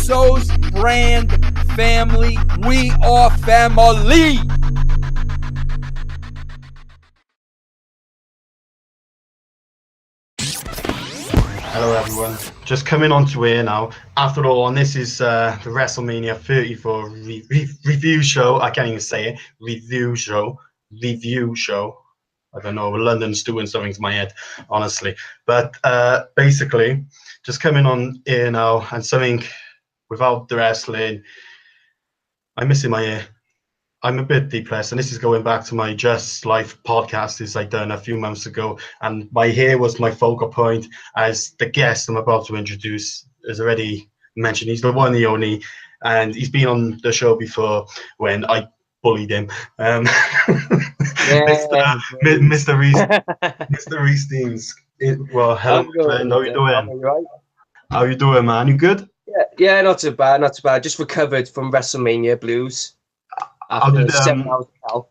Russo's brand family. We are family. Hello everyone, just coming on to here now. After all, and this is the WrestleMania 34 review show. I can't even say it. Review show. I don't know, London's doing something to my head, honestly. But basically, just coming on here now, and something without the wrestling, I'm missing my ear. I'm a bit depressed, and this is going back to my Just Life podcast is I done a few months ago, and my hair was my focal point. As the guest I'm about to introduce has already mentioned, he's the one, the only, and he's been on the show before when I bullied him. Mr. Reese, Mr. Reese Deans. Well, hello, my friend. How you doing? Right? How you doing, man? You good? Yeah, not too bad, not too bad. Just recovered from WrestleMania blues. After 7 hours of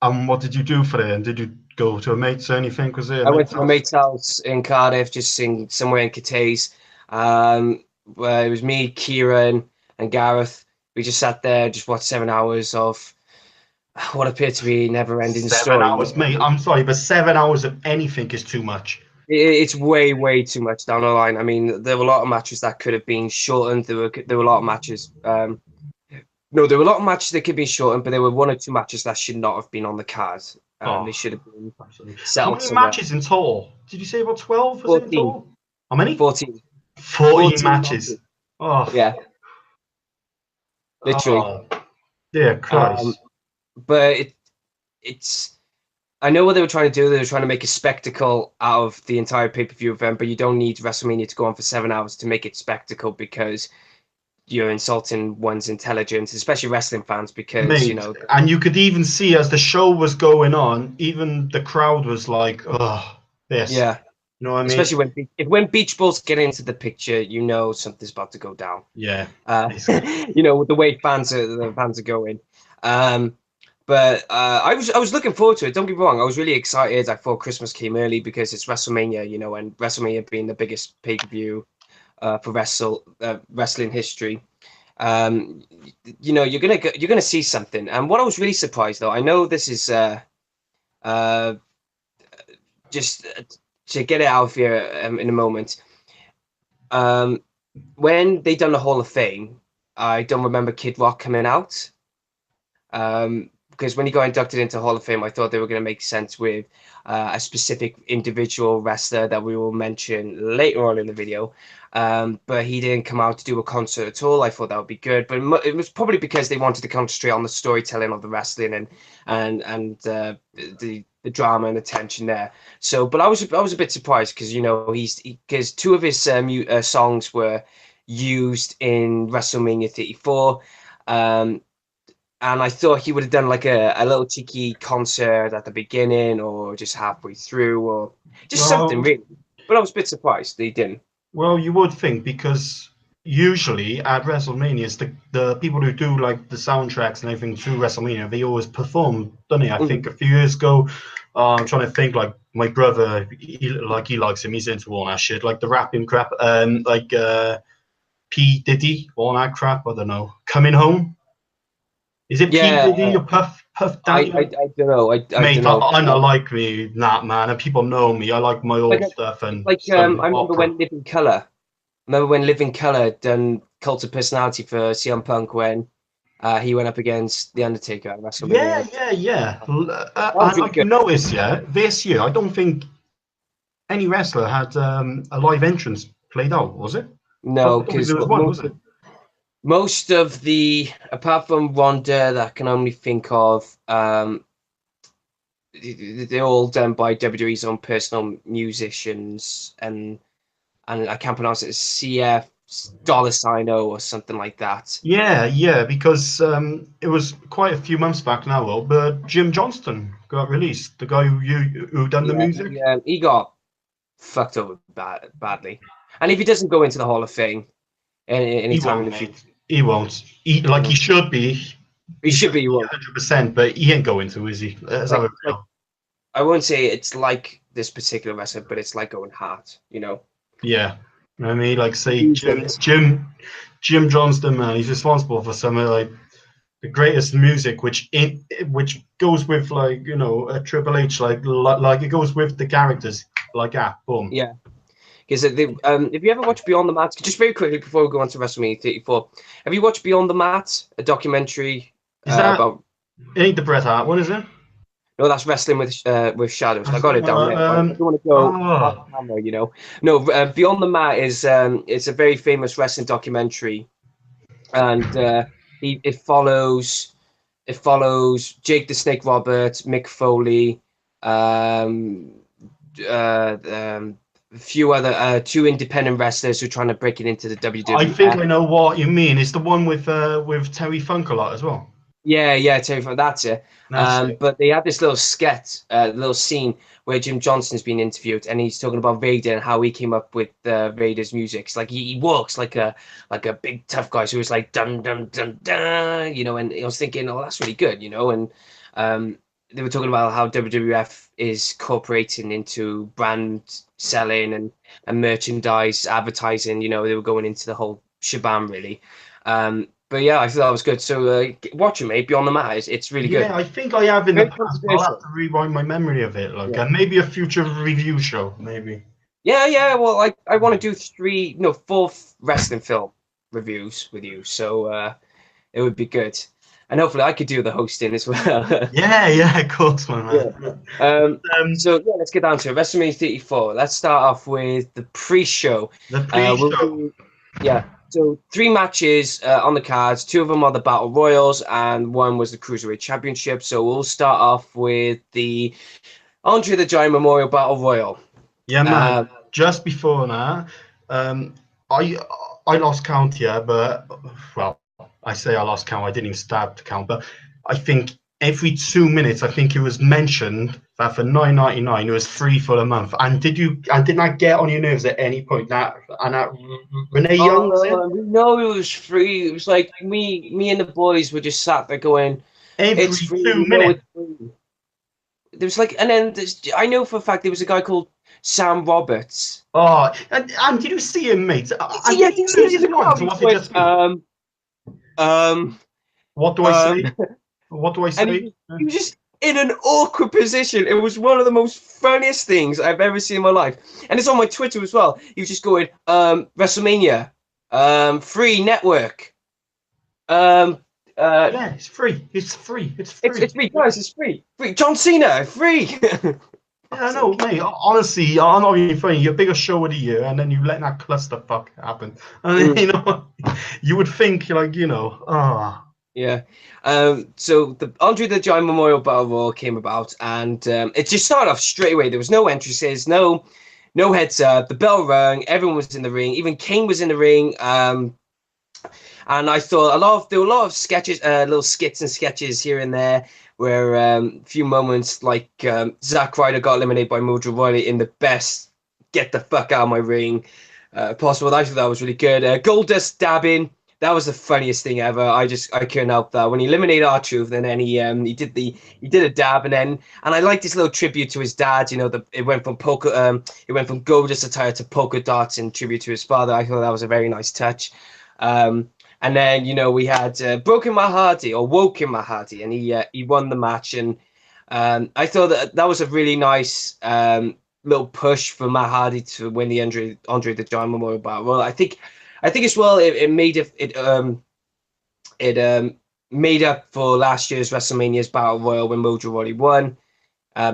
hell. What did you do for it? Did you go to a mate's or anything? Was it? I went to my mate's house in Cardiff, just sing somewhere in Cathays. Where it was me, Kieran, and Gareth. We just sat there, just watched 7 hours of what appeared to be never-ending story. 7 hours, mate. I'm sorry, but 7 hours of anything is too much. It's way too much down the line. I mean, there were a lot of matches that could have been shortened. There were a lot of matches. No, there were a lot of matches that could be shortened, but there were 1 or 2 matches that should not have been on the card. They should have been settled. How many somewhere. matches in total? Did you say about 12? Was 14. it in total? How many? 14. 14 matches. Oh. Yeah. Literally. Oh, dear Christ. But it's. I know what they were trying to do. They were trying to make a spectacle out of the entire pay-per-view event, but you don't need WrestleMania to go on for 7 hours to make it spectacle because you're insulting one's intelligence, especially wrestling fans, because Mate, and you could even see as the show was going on, even the crowd was like, "Oh, this." Yeah, you know what I mean. Especially when Beach Balls get into the picture, you know something's about to go down. Yeah, you know, with the way the fans are going. But I was looking forward to it. Don't get me wrong, I was really excited. I thought Christmas came early because it's WrestleMania, you know, and WrestleMania being the biggest pay-per-view for wrestling history. You know, you're gonna see something. And what I was really surprised though, I know this is just to get it out of here in a moment. When they done the Hall of Fame, I don't remember Kid Rock coming out. Because when he got inducted into Hall of Fame, I thought they were going to make sense with a specific individual wrestler that we will mention later on in the video. But he didn't come out to do a concert at all. I thought that would be good, but it was probably because they wanted to concentrate on the storytelling of the wrestling and the drama and the tension there. So, but I was a bit surprised because you know because 2 of his songs were used in WrestleMania 34. And I thought he would have done like a little cheeky concert at the beginning or just halfway through or just something really. But I was a bit surprised they didn't. Well, you would think because usually at WrestleMania, the people who do like the soundtracks and everything to WrestleMania, they always perform, don't they? I think a few years ago, I'm trying to think, like my brother, he likes him, he's into all that shit, like the rapping crap, like P. Diddy, all that crap, I don't know. Coming Home? Is it P. Diddy or Puff Daddy? I don't know. I Mate, don't know. I don't like me, that man, and people know me. I like my old stuff and I remember when Living Colour. Remember when Living Colour done Cult of Personality for CM Punk when he went up against The Undertaker at WrestleMania. Yeah. And like you notice, this year I don't think any wrestler had a live entrance played out, was it? No, because most of the, apart from Ronda, that I can only think of, they're all done by WWE's own personal musicians, and I can't pronounce it as CF $O or something like that. Yeah, because it was quite a few months back now, but Jim Johnston got released, the guy who done the music. Yeah, he got fucked over badly, and if he doesn't go into the Hall of Fame anytime in the future. He won't. He should be. He should be 100%, but he ain't going to, is he? I won't say it's like this particular wrestler, but it's like going hard, you know. Yeah. You know what I mean? Like say Use Jim them. Jim Johnston, man, he's responsible for some of like the greatest music, which goes with like a Triple H, like it goes with the characters, like boom. Yeah. Because if you ever watch Beyond the Mat, just very quickly before we go on to WrestleMania 34, have you watched Beyond the Mat, a documentary Is that about? it? Ain't the Bret Hart one, is it? No, that's Wrestling with Shadows. I got it down there. But I don't want to go off Oh, camera, you know. No, Beyond the Mat is it's a very famous wrestling documentary, and it follows Jake the Snake Roberts, Mick Foley, a few other two independent wrestlers who are trying to break it into the WWF. I think I know what you mean. It's the one with Terry Funk a lot as well. Yeah, Terry, that's it. That's it. But they had this little sketch, little scene where Jim Johnston's been interviewed, and he's talking about Vader and how he came up with Vader's music. It's like he walks like a big tough guy, so it's like dun dun dun dun, you know. And I was thinking, oh, that's really good, you know. And they were talking about how WWF is incorporating into brand selling and merchandise, advertising. You know, they were going into the whole shebang, really. But yeah, I thought that was good. So watch it, mate. Beyond the Mat, it's really good. Yeah, I think I have in Very the past. I'll have to rewind my memory of it, like, Yeah. and maybe a future review show, maybe. Yeah. Well, I want to do 4 wrestling film reviews with you, so it would be good, and hopefully I could do the hosting as well. Yeah, of course, man. Yeah. So yeah, let's get down to it. WrestleMania 34. Let's start off with the pre-show. The pre-show. Yeah. So 3 matches on the cards. 2 of them are the Battle Royals, and 1 was the Cruiserweight Championship. So we'll start off with the Andre the Giant Memorial Battle Royal. Yeah, man. Just before that, I lost count here, but well, I say I lost count. I didn't even start to count, but I think every 2 minutes, I think it was mentioned that for $9.99 it was free for a month. And did not get on your nerves at any point? That Renee Young was it? No, it was free. It was like me and the boys were just sat there going, every 2 minutes. There was like, and then I know for a fact there was a guy called Sam Roberts. Oh, and did you see him, mate? Yeah, did you see him? What do I say? What do I say? He was just in an awkward position. It was one of the most funniest things I've ever seen in my life. And it's on my Twitter as well. He was just going, WrestleMania, free network. Yeah, it's free. It's free. It's free. It's free, guys. It's free. Free. John Cena, free. Yeah, no, mate. Honestly, I'm not even funny. Your biggest show of the year, and then you let that clusterfuck happen. And you know, you would think, like, Yeah. So the Andre the Giant Memorial Battle Royal came about, and it just started off straight away. There was no entrances, no heads up. The bell rang. Everyone was in the ring. Even Kane was in the ring. And I thought there were a lot of sketches, little skits and sketches here and there, where a few moments like Zack Ryder got eliminated by Mojo Rawley in the best get the fuck out of my ring possible. I thought that was really good. Goldust dabbing. That was the funniest thing ever. I couldn't help that when he eliminated R-Truth, and then he did a dab, and I liked this little tribute to his dad. You know, it went from Goldust attire to polka dots in tribute to his father. I thought that was a very nice touch. And then, you know, we had Woken Matt Hardy, and he won the match, and I thought that was a really nice little push for Matt Hardy to win the Andre the Giant Memorial Battle Royal. I think as well it made up for last year's WrestleMania's Battle Royal when Mojo Rawley won,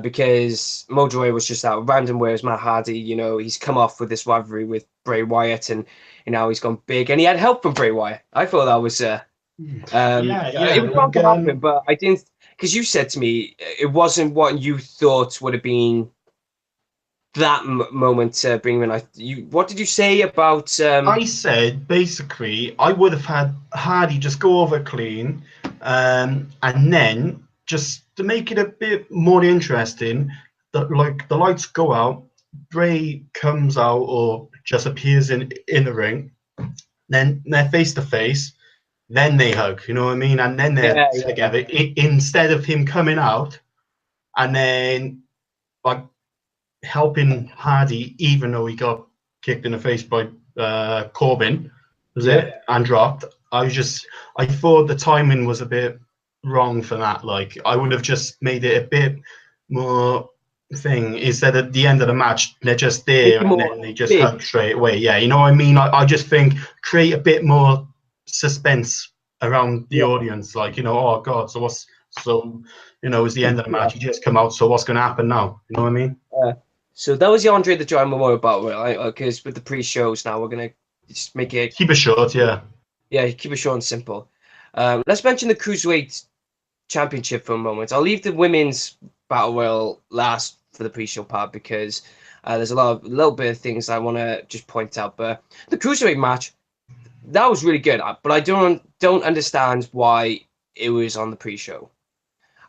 because Mojo Rawley was just out random, whereas Matt Hardy, you know, he's come off with this rivalry with Bray Wyatt, and now he's gone big, and he had help from Bray Wyatt. I thought that was it was wrong to happen, but I didn't, because you said to me it wasn't what you thought would have been that moment to bring him in. What did you say about? I said basically I would have had Hardy just go over clean, and then just to make it a bit more interesting, that like the lights go out, Bray comes out or just appears in the ring, then they're face to face, then they hug. You know what I mean? And then they're together. Instead of him coming out and then like helping Hardy, even though he got kicked in the face by Corbin, was Yeah. it? And dropped. I thought the timing was a bit wrong for that. Like, I would have just made it a bit more thing instead at the end of the match they're just Make there it and more then they just big. hug straight away. Yeah, you know what I mean? I just think create a bit more suspense around the Yeah. audience. Like, you know, oh God, so what's so you know, it's the end of the Yeah. match. You just come out, so what's going to happen now? You know what I mean? So that was the Andre the Giant Memorial Battle Royal, because with the pre-shows now we're gonna just make it, Keep it short, yeah. yeah, keep it short and simple. Let's mention the Cruiserweight Championship for a moment. I'll leave the women's battle royal last for the pre-show part because there's a little bit of things I want to just point out. But the Cruiserweight match, that was really good, but I don't understand why it was on the pre-show.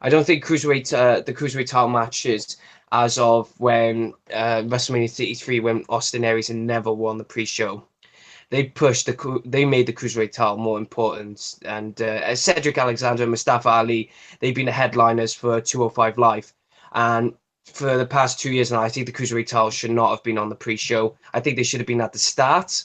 I don't think the Cruiserweight title matches as of when WrestleMania 33, when Austin Aries and Neville won the pre-show, they made the Cruiserweight title more important. And Cedric Alexander and Mustafa Ali, they've been the headliners for 205 Live. And for the past 2 years now, I think the Cruiserweight title should not have been on the pre-show. I think they should have been at the start.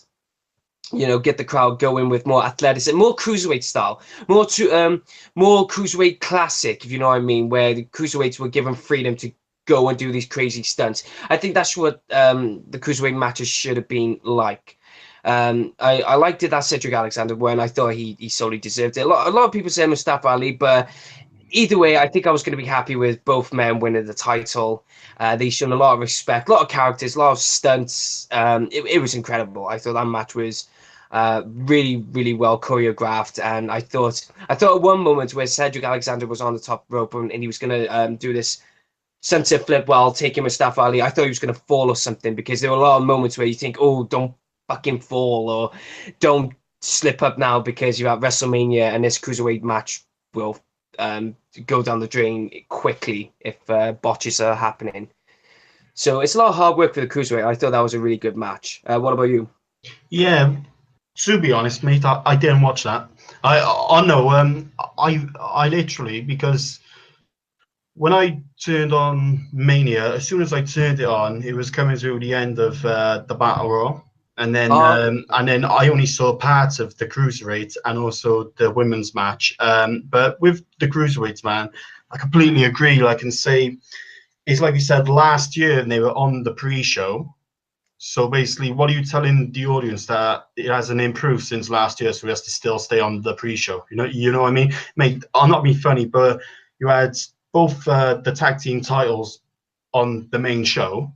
You know, get the crowd going with more athleticism, more cruiserweight style, more cruiserweight classic, if you know what I mean, where the cruiserweights were given freedom to go and do these crazy stunts. I think that's what the cruiserweight matches should have been like. I liked it that Cedric Alexander when I thought he solely deserved it. A lot of people say Mustafa Ali, but either way, I think I was going to be happy with both men winning the title. They shown a lot of respect, a lot of characters, a lot of stunts. It was incredible. I thought that match was really, really well choreographed, and I thought at one moment where Cedric Alexander was on the top rope and he was going to do this sunset flip while taking Mustafa Ali, I thought he was going to fall or something, because there were a lot of moments where you think, oh, don't fucking fall, or don't slip up now because you're at WrestleMania and this cruiserweight match will go down the drain quickly if botches are happening. So it's a lot of hard work for the cruiserweight. I thought that was a really good match. What about you? Yeah, to be honest, mate, I didn't watch that. I know. I literally, because when I turned on Mania, as soon as I turned it on, it was coming through the end of the Battle Royal, and then I only saw parts of the cruiserweight and also the women's match. But with the cruiserweights, man, I completely agree. Like, and say it's like you said last year, and they were on the pre-show. So basically, what are you telling the audience, that it hasn't improved since last year, so it has to still stay on the pre-show? You know what I mean, mate. I'm not being funny, but you had both the tag team titles on the main show,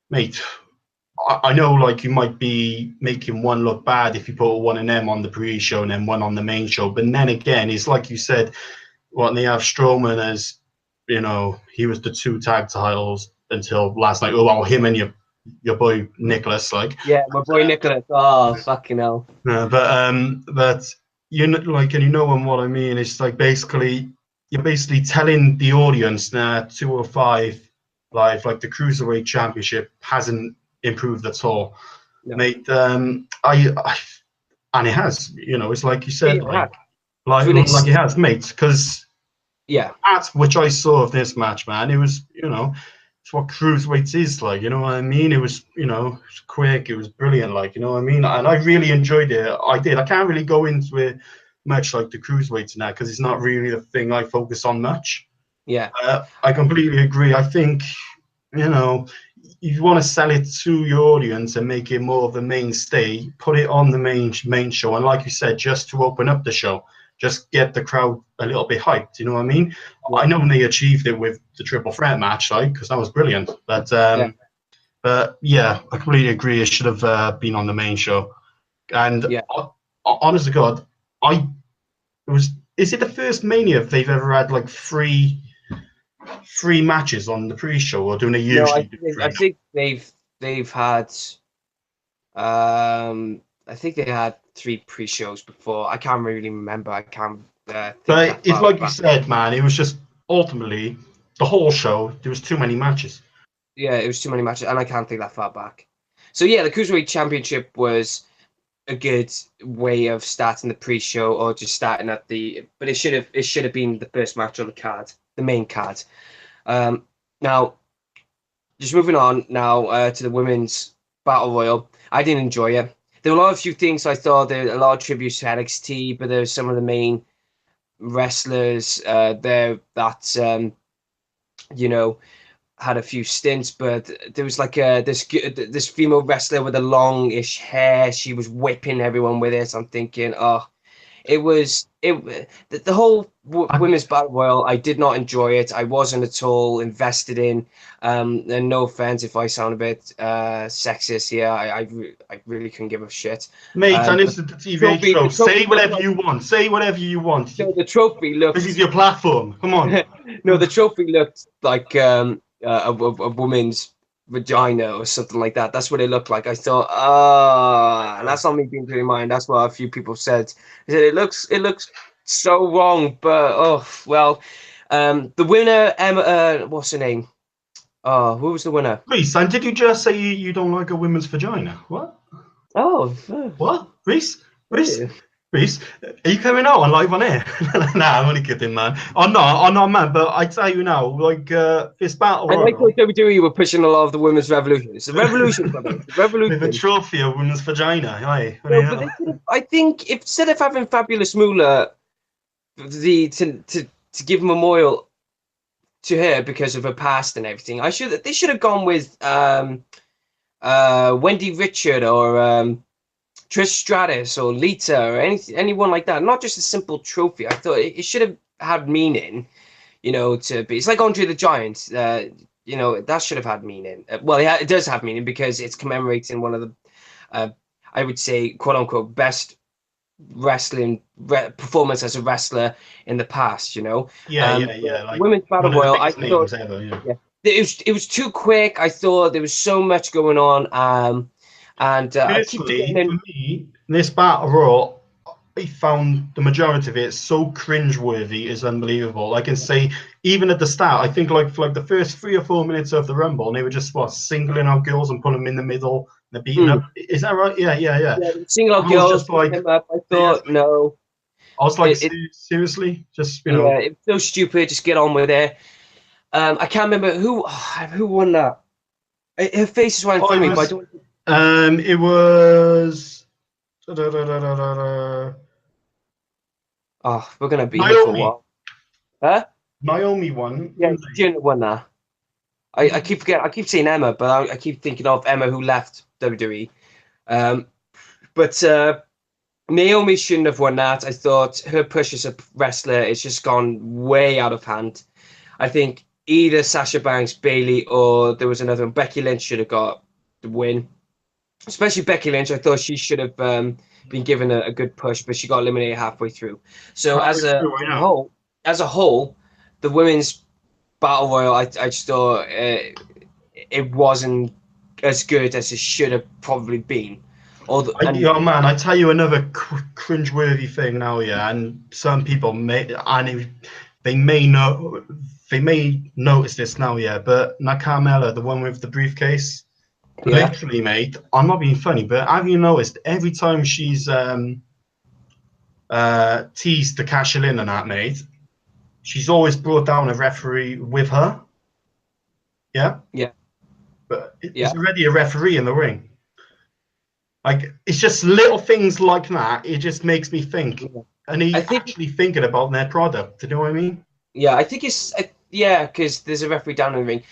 mate. I know, like, you might be making one look bad if you put one of them on the pre-show and then one on the main show, but then again, it's like you said, what they have Strowman as, you know, he was the two tag titles until last night. Oh well, him and your boy Nicholas, like. Yeah, my boy Nicholas. Oh, fucking hell. But you know, like, and you know what I mean. It's like basically you're basically telling the audience that 205 Live, like the cruiserweight championship, hasn't improved at all, No. mate. I and it has. You know, it's like you said, Yeah, like it has, mate. Because yeah, that's which I saw of this match, man. It was, you know, it's what cruiserweights is like, you know what I mean? It was, you know, it was quick, it was brilliant, like, you know what I mean? And I really enjoyed it. I did. I can't really go into it much like the cruiserweights now because it's not really the thing I focus on much. yeah. I completely agree. I think, you know, you want to sell it to your audience and make it more of a mainstay, put it on the main show. And like you said, just to open up the show, just get the crowd a little bit hyped. You know what I mean? Yeah. I know they achieved it with the triple threat match, like, because that was brilliant. But yeah, I completely agree. It should have been on the main show. And Yeah. honest to God, is it the first Mania they've ever had like three matches on the pre-show, or do they usually do three? I think they've had I think they had 3 pre-shows before. I can't really remember. I can't think But it's like back. you said, man, it was just ultimately the whole show, there was too many matches. Yeah, it was too many matches, and I can't think that far back. So yeah, the Cruiserweight Championship was a good way of starting the pre-show, or just starting at the. But it should have been the first match on the card, the main card. Now, just moving on now to the women's battle royal. I didn't enjoy it. there were a few things I thought there a lot of tributes to NXT, but there's some of the main wrestlers there that you know, had a few stints, but there was like this female wrestler with a longish hair. She was whipping everyone with it. I'm thinking, oh, the whole women's battle royal. I did not enjoy it. I wasn't at all invested in. And no offense if I sound a bit sexist here. I really couldn't give a shit. Mate, and But this is the TVH show. Say whatever you want. Say whatever you want. no, the trophy looked. This is your platform. Come on. No, the trophy looked like a woman's vagina or something like that. That's what it looked like. I thought, and that's not me being clear in mind. That's what a few people said. They said it looks so wrong, but oh well. The winner, Emma, what's her name? Oh, who was the winner? Reese, and did you just say you don't like a woman's vagina? What? Oh, what? Reese? Yeah. Reese, are you coming out on live on air? Nah, I'm only kidding, man. I'm not, man. But I tell you now, like this battle. I like what WWE were pushing a lot of the women's revolution. It's a revolution, brother. It's a revolution. With a trophy of women's vagina. Aye. No, but they could have, I think instead of having Fabulous Moolah, to give memorial to her because of her past and everything, they should have gone with Wendy Richard or Trish Stratus or Lita or anyone like that. Not just a simple trophy. I thought it should have had meaning, you know, to be. It's like Andre the Giant. You know, that should have had meaning. Well, it does have meaning because it's commemorating one of the, I would say, quote unquote, best wrestling performance as a wrestler in the past. You know. Yeah. Like Women's Battle Royal. I thought it was too quick. I thought there was so much going on. And personally, for me, this battle royal, I found the majority of it so cringeworthy, is unbelievable. I can say, even at the start, I think like for like the first 3 or 4 minutes of the Rumble, and they were just singling out girls and putting them in the middle, and they're beating up. Is that right? Yeah. Single out girls, just like, I thought, no. I was like, seriously, just you know. Yeah, it's so stupid. Just get on with it. I can't remember who won that. Her face is right in front of me, but I don't. It was. Oh, we're gonna be Naomi. here for a while. Huh? Naomi won. Yeah, June won that. I keep forgetting. I keep saying Emma, but I keep thinking of Emma who left WWE. But Naomi shouldn't have won that. I thought her push as a wrestler is just gone way out of hand. I think either Sasha Banks, Bayley, or there was another one. Becky Lynch should have got the win. Especially Becky Lynch, I thought she should have been given a good push, but she got eliminated halfway through. So as a whole, the women's battle royal, I just thought it wasn't as good as it should have probably been. Man, I tell you another cringeworthy thing now, yeah, and some people may notice this now, yeah, but Nakamela, the one with the briefcase. Yeah. Literally, mate, I'm not being funny, but have you noticed every time she's teased to cash it in and that, mate, she's always brought down a referee with her? Yeah? Yeah. But there's already a referee in the ring. Like, it's just little things like that. It just makes me think. And he's actually thinking about their product. Do you know what I mean? Yeah, I think it's... because there's a referee down in the ring.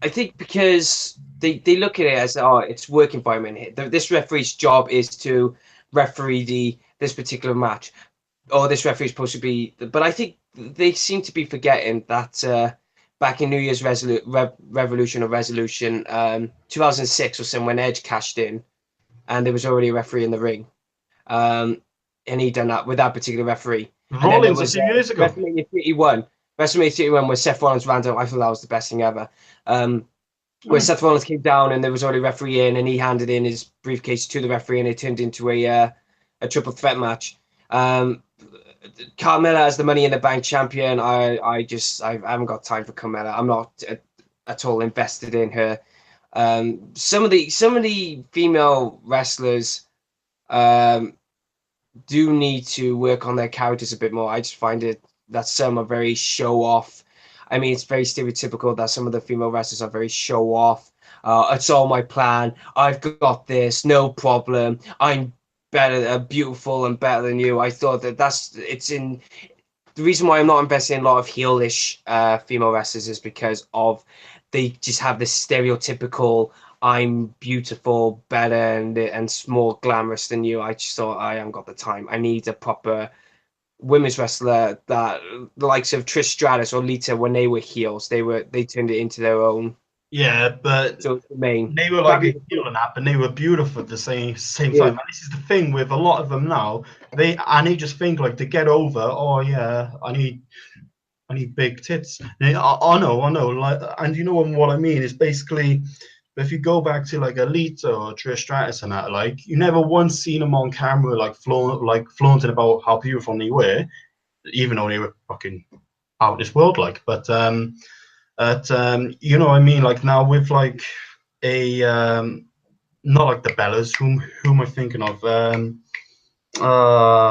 I think because they look at it as, it's work environment here. This referee's job is to referee this particular match. Or this referee's supposed to be... But I think they seem to be forgetting that back in New Year's Resolution, 2006 or something, when Edge cashed in, and there was already a referee in the ring. And he done that with that particular referee. Rollins a few years ago. WrestleMania 31. WrestleMania 31 where Seth Rollins ran down. I thought that was the best thing ever. Where Seth Rollins came down and there was already a referee in, and he handed in his briefcase to the referee, and it turned into a triple threat match. Carmella as the Money in the Bank champion. I haven't got time for Carmella. I'm not at all invested in her. Some of the female wrestlers do need to work on their characters a bit more. I just find it that some are very show off. I mean, it's very stereotypical that some of the female wrestlers are very show off. It's all my plan. I've got this, no problem. I'm better, beautiful and better than you. I thought the reason why I'm not investing in a lot of heelish female wrestlers is because of they just have this stereotypical I'm beautiful, better, and more glamorous than you. I just thought I haven't got the time. I need a proper women's wrestler that the likes of Trish Stratus or Lita, when they were heels, they turned it into their own. Yeah, but So it's the main. they were like a heel and that, but they were beautiful at the same Yeah. time. And this is the thing with a lot of them now. They just think like to get over. Oh yeah, I need big tits. I know. Like, and you know what I mean is basically, if you go back to like Elite or Trish Stratus and that, like you never once seen them on camera like flaunting about how beautiful they were, even though they were fucking out of this world. Like, but you know what I mean? Like now with like a not like the Bellas, whom am I thinking of?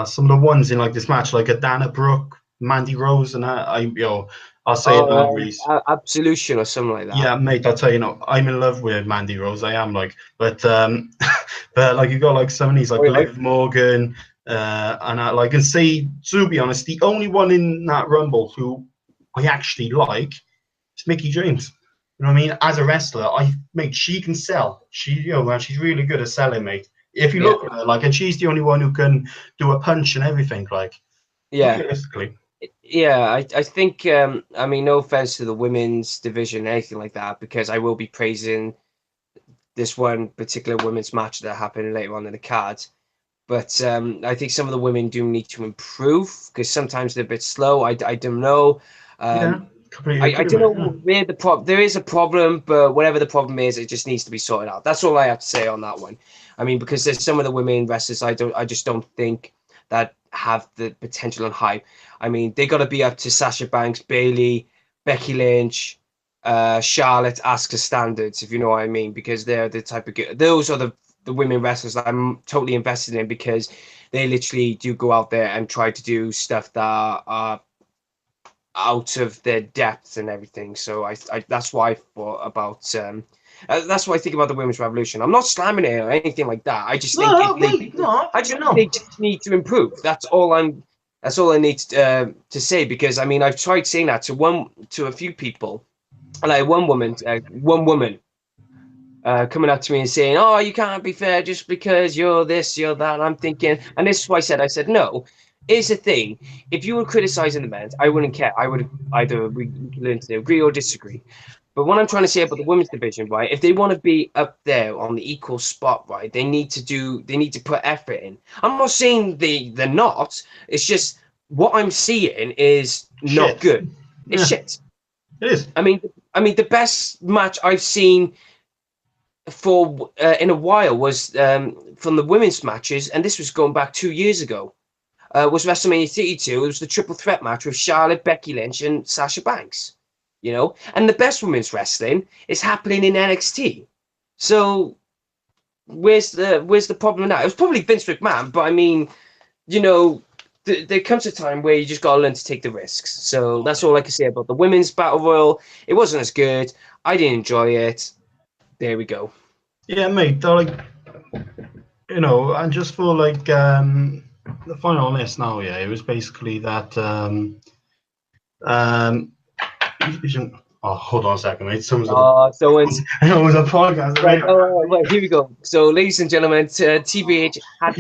Some of the ones in like this match, like a Dana Brooke, Mandy Rose, and I'll say it now, Reese. Absolution or something like that. Yeah, mate, I'll tell you, I'm in love with Mandy Rose. I am like, but but like you got like some of these like Liv Morgan, and I like, and say, to be honest, the only one in that Rumble who I actually like is Mickie James. You know what I mean? As a wrestler, mate, she can sell. Man, she's really good at selling, mate. If you look at her, like, and she's the only one who can do a punch and everything, like, realistically. Yeah, I think, I mean, no offense to the women's division, anything like that, because I will be praising this one particular women's match that happened later on in the card. But I think some of the women do need to improve because sometimes they're a bit slow. I don't know. I don't know where the problem. There is a problem, but whatever the problem is, it just needs to be sorted out. That's all I have to say on that one. I mean, because there's some of the women wrestlers I just don't think that have the potential and hype. I mean, they got to be up to Sasha Banks, Bayley, Becky Lynch, Charlotte, Asuka standards, if you know what I mean, because they're the type of those are the women wrestlers that I'm totally invested in because they literally do go out there and try to do stuff that are out of their depth and everything. So I that's why I thought about that's what I think about the women's revolution. I'm not slamming it or anything like that. I just think they just need to improve. That's all I need to say, because I mean I've tried saying that to a few people, and I had one woman coming up to me and saying, "Oh, you can't be fair just because you're this, you're that." And I'm thinking, and this is why I said no. Here's the thing: if you were criticizing the men, I wouldn't care. I would either we learn to agree or disagree. But what I'm trying to say about the women's division, right? If they want to be up there on the equal spot, right, they need to put effort in. I'm not saying they're not. It's just what I'm seeing is not good. It's shit. It is. I mean, the best match I've seen for in a while was from the women's matches, and this was going back 2 years ago. Was WrestleMania 32. It was the triple threat match with Charlotte, Becky Lynch, and Sasha Banks. You know, and the best women's wrestling is happening in NXT. So where's the problem now? It was probably Vince McMahon, but I mean, you know, there comes a time where you just got to learn to take the risks. So that's all I can say about the women's battle royal. It wasn't as good. I didn't enjoy it. There we go. Yeah, mate. Like, you know, and just for like the final list now, yeah, it was basically that. Oh, hold on a second, mate. So it's it was a podcast. Right. Well, here we go. So, ladies and gentlemen, TVH had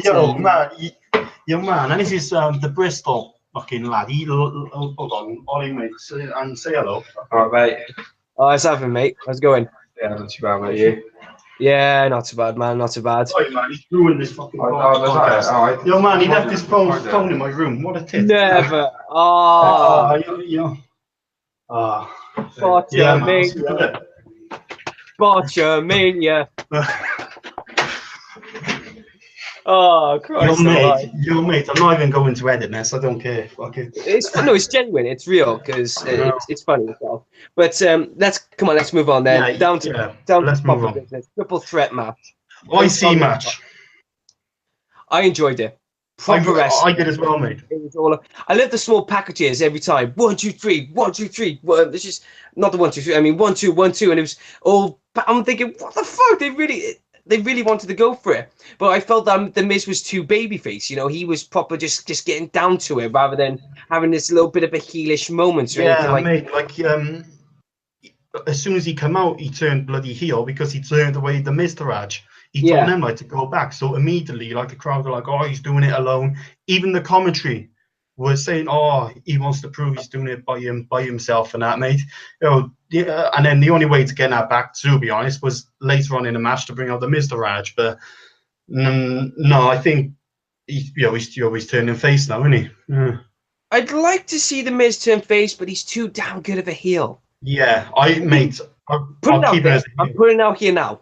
Yo, man, and this is the Bristol fucking lad. Hold on, Ollie, mate, and say hello. All right, mate. Oh, it's happening, mate. How's it going? Yeah, not too bad, mate. You? Yeah, not too bad, man. Not too bad. Sorry, man, he's ruined this fucking podcast. All right. Yo, man, he left his phone in my room. What a tit. Never. Botchamania. Oh, Christ. Yo, mate, I'm not even going to edit this. I don't care. Fuck it. It's genuine. It's real because it's funny as well. But let's move on then. Yeah, down to proper business. Triple threat match. IC match. I enjoyed it. Proper wrestling. I did as well, mate. It was all. I love the small packages every time. 1, 2, 3, 1, 2, 3. Well, it's just not the 1, 2, 3. I mean 1, 2, 1, 2, and it was all. I'm thinking, what the fuck? They really wanted to go for it. But I felt that the Miz was too babyface. You know, he was proper just getting down to it rather than having this little bit of a heelish moment or anything like. Mate. Like as soon as he come out, he turned bloody heel because he turned away the Mr. Raj. He told them like to go back. So immediately, like the crowd were like, "Oh, he's doing it alone." Even the commentary was saying, "Oh, he wants to prove he's doing it by himself," and that, mate. You know, and then the only way to get that back, to be honest, was later on in the match to bring out the Mr. Raj. But no, I think he's turning face now, isn't he? Yeah. I'd like to see the Miz turn face, but he's too damn good of a heel. Yeah, mate. I'm putting it out here now.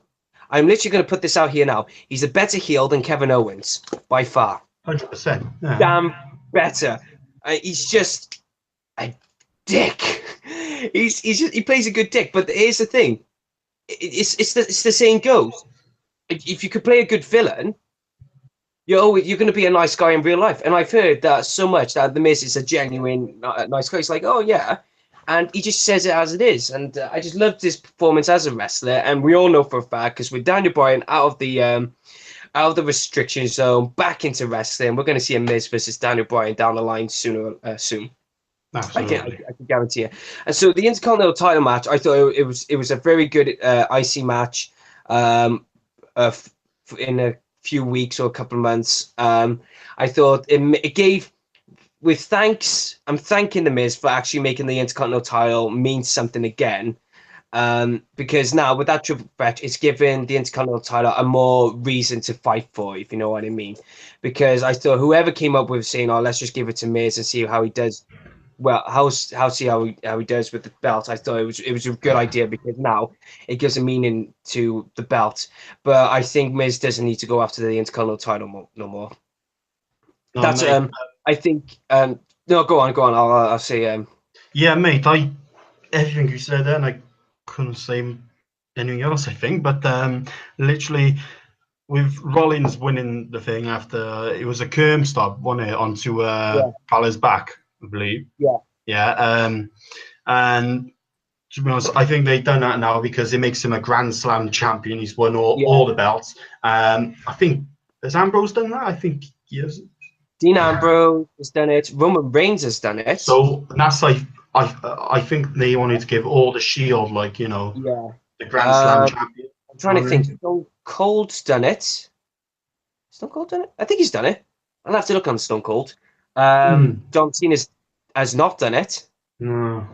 I'm literally going to put this out here now. He's a better heel than Kevin Owens, by far. 100%. Yeah. Damn better. He's just a dick. He plays a good dick. But here's the thing. It's the saying goes. If you could play a good villain, you're going to be a nice guy in real life. And I've heard that so much that the Miz is a genuine nice guy. He's like, oh yeah. And he just says it as it is. And I just loved his performance as a wrestler. And we all know for a fact, because with Daniel Bryan out of the restriction zone, back into wrestling, we're going to see a Miz versus Daniel Bryan down the line soon. Absolutely. I can guarantee it. And so the Intercontinental title match, I thought it was a very good IC match in a few weeks or a couple of months. I thought it gave... I'm thanking the Miz for actually making the Intercontinental title mean something again, because now with that triple threat, it's given the Intercontinental title a more reason to fight for, if you know what I mean. Because I thought whoever came up with saying, "Oh, let's just give it to Miz and see how he does," well, how he does with the belt. I thought it was a good idea because now it gives a meaning to the belt. But I think Miz doesn't need to go after the Intercontinental title no more. No, That's mate. I think no, go on. I'll say Yeah, mate. Everything you said then, I couldn't say anything else. I think, but literally, with Rollins winning the thing after it was a curb stop, wasn't it, onto Balor's back, I believe. Yeah. And to be honest, I think they've done that now because it makes him a Grand Slam champion. He's won all the belts. I think has Ambrose done that? I think he has. Dean Ambrose has done it. Roman Reigns has done it. So that's like I think they wanted to give all the Shield, like the Grand Slam champion. I'm trying to think. Stone Cold's done it. Stone Cold done it? I think he's done it. I'll have to look on Stone Cold. John Cena has not done it. No,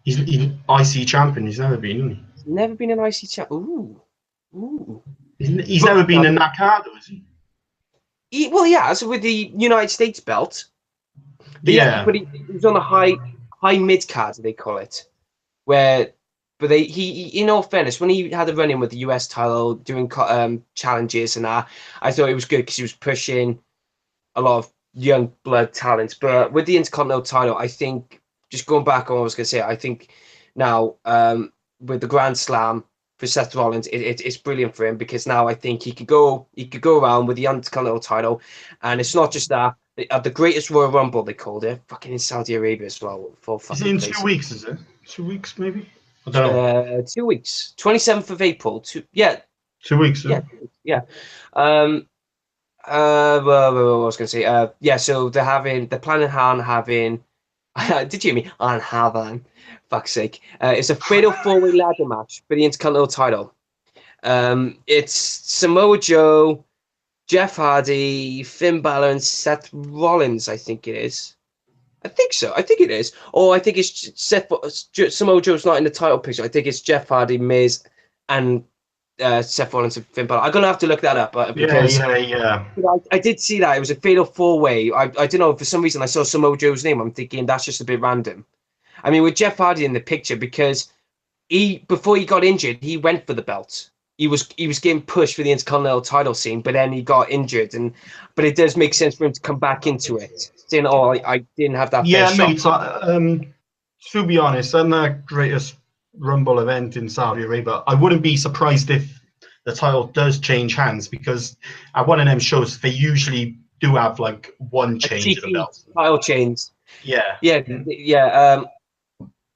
he's IC champion. He's never been, hasn't he? He's never been an IC champion. Ooh. He's never been in that card, has he? Well, yeah. So with the United States belt, but he was on the high mid card, they call it, but he in all fairness, when he had a run in with the US title, doing challenges and that, I thought it was good because he was pushing a lot of young blood talent. But with the Intercontinental title, I think just going back on what I was going to say, I think now with the Grand Slam for Seth Rollins, it's brilliant for him because now I think he could go around with the Intercontinental title, and it's not just that. At the greatest Royal Rumble, they called it, fucking in Saudi Arabia as well. Is it in 2 weeks? Is it 2 weeks maybe? I don't know. 2 weeks, 27th of April. 2 weeks. Yeah. Well, I was going to say, so they're planning on having. Did you hear me? On having. Fuck's sake. It's a fatal 4-way ladder match for the Intercontinental title. It's Samoa Joe, Jeff Hardy, Finn Balor, and Seth Rollins, I think it is. I think so. I think it is. Or I think it's Samoa Joe's not in the title picture. I think it's Jeff Hardy, Miz, and Seth Rollins and Finn Balor. I'm going to have to look that up because I did see that. It was a fatal 4-way. I don't know. For some reason, I saw Samoa Joe's name. I'm thinking that's just a bit random. I mean, with Jeff Hardy in the picture, because before he got injured, he went for the belt. He was getting pushed for the Intercontinental title scene, but then he got injured. But it does make sense for him to come back into it, saying, "Oh, I didn't have that." Yeah, mate. To be honest, I'm the greatest Rumble event in Saudi Arabia. I wouldn't be surprised if the title does change hands because at one of them shows they usually do have like one change of the belt. Title chains. Yeah. Yeah.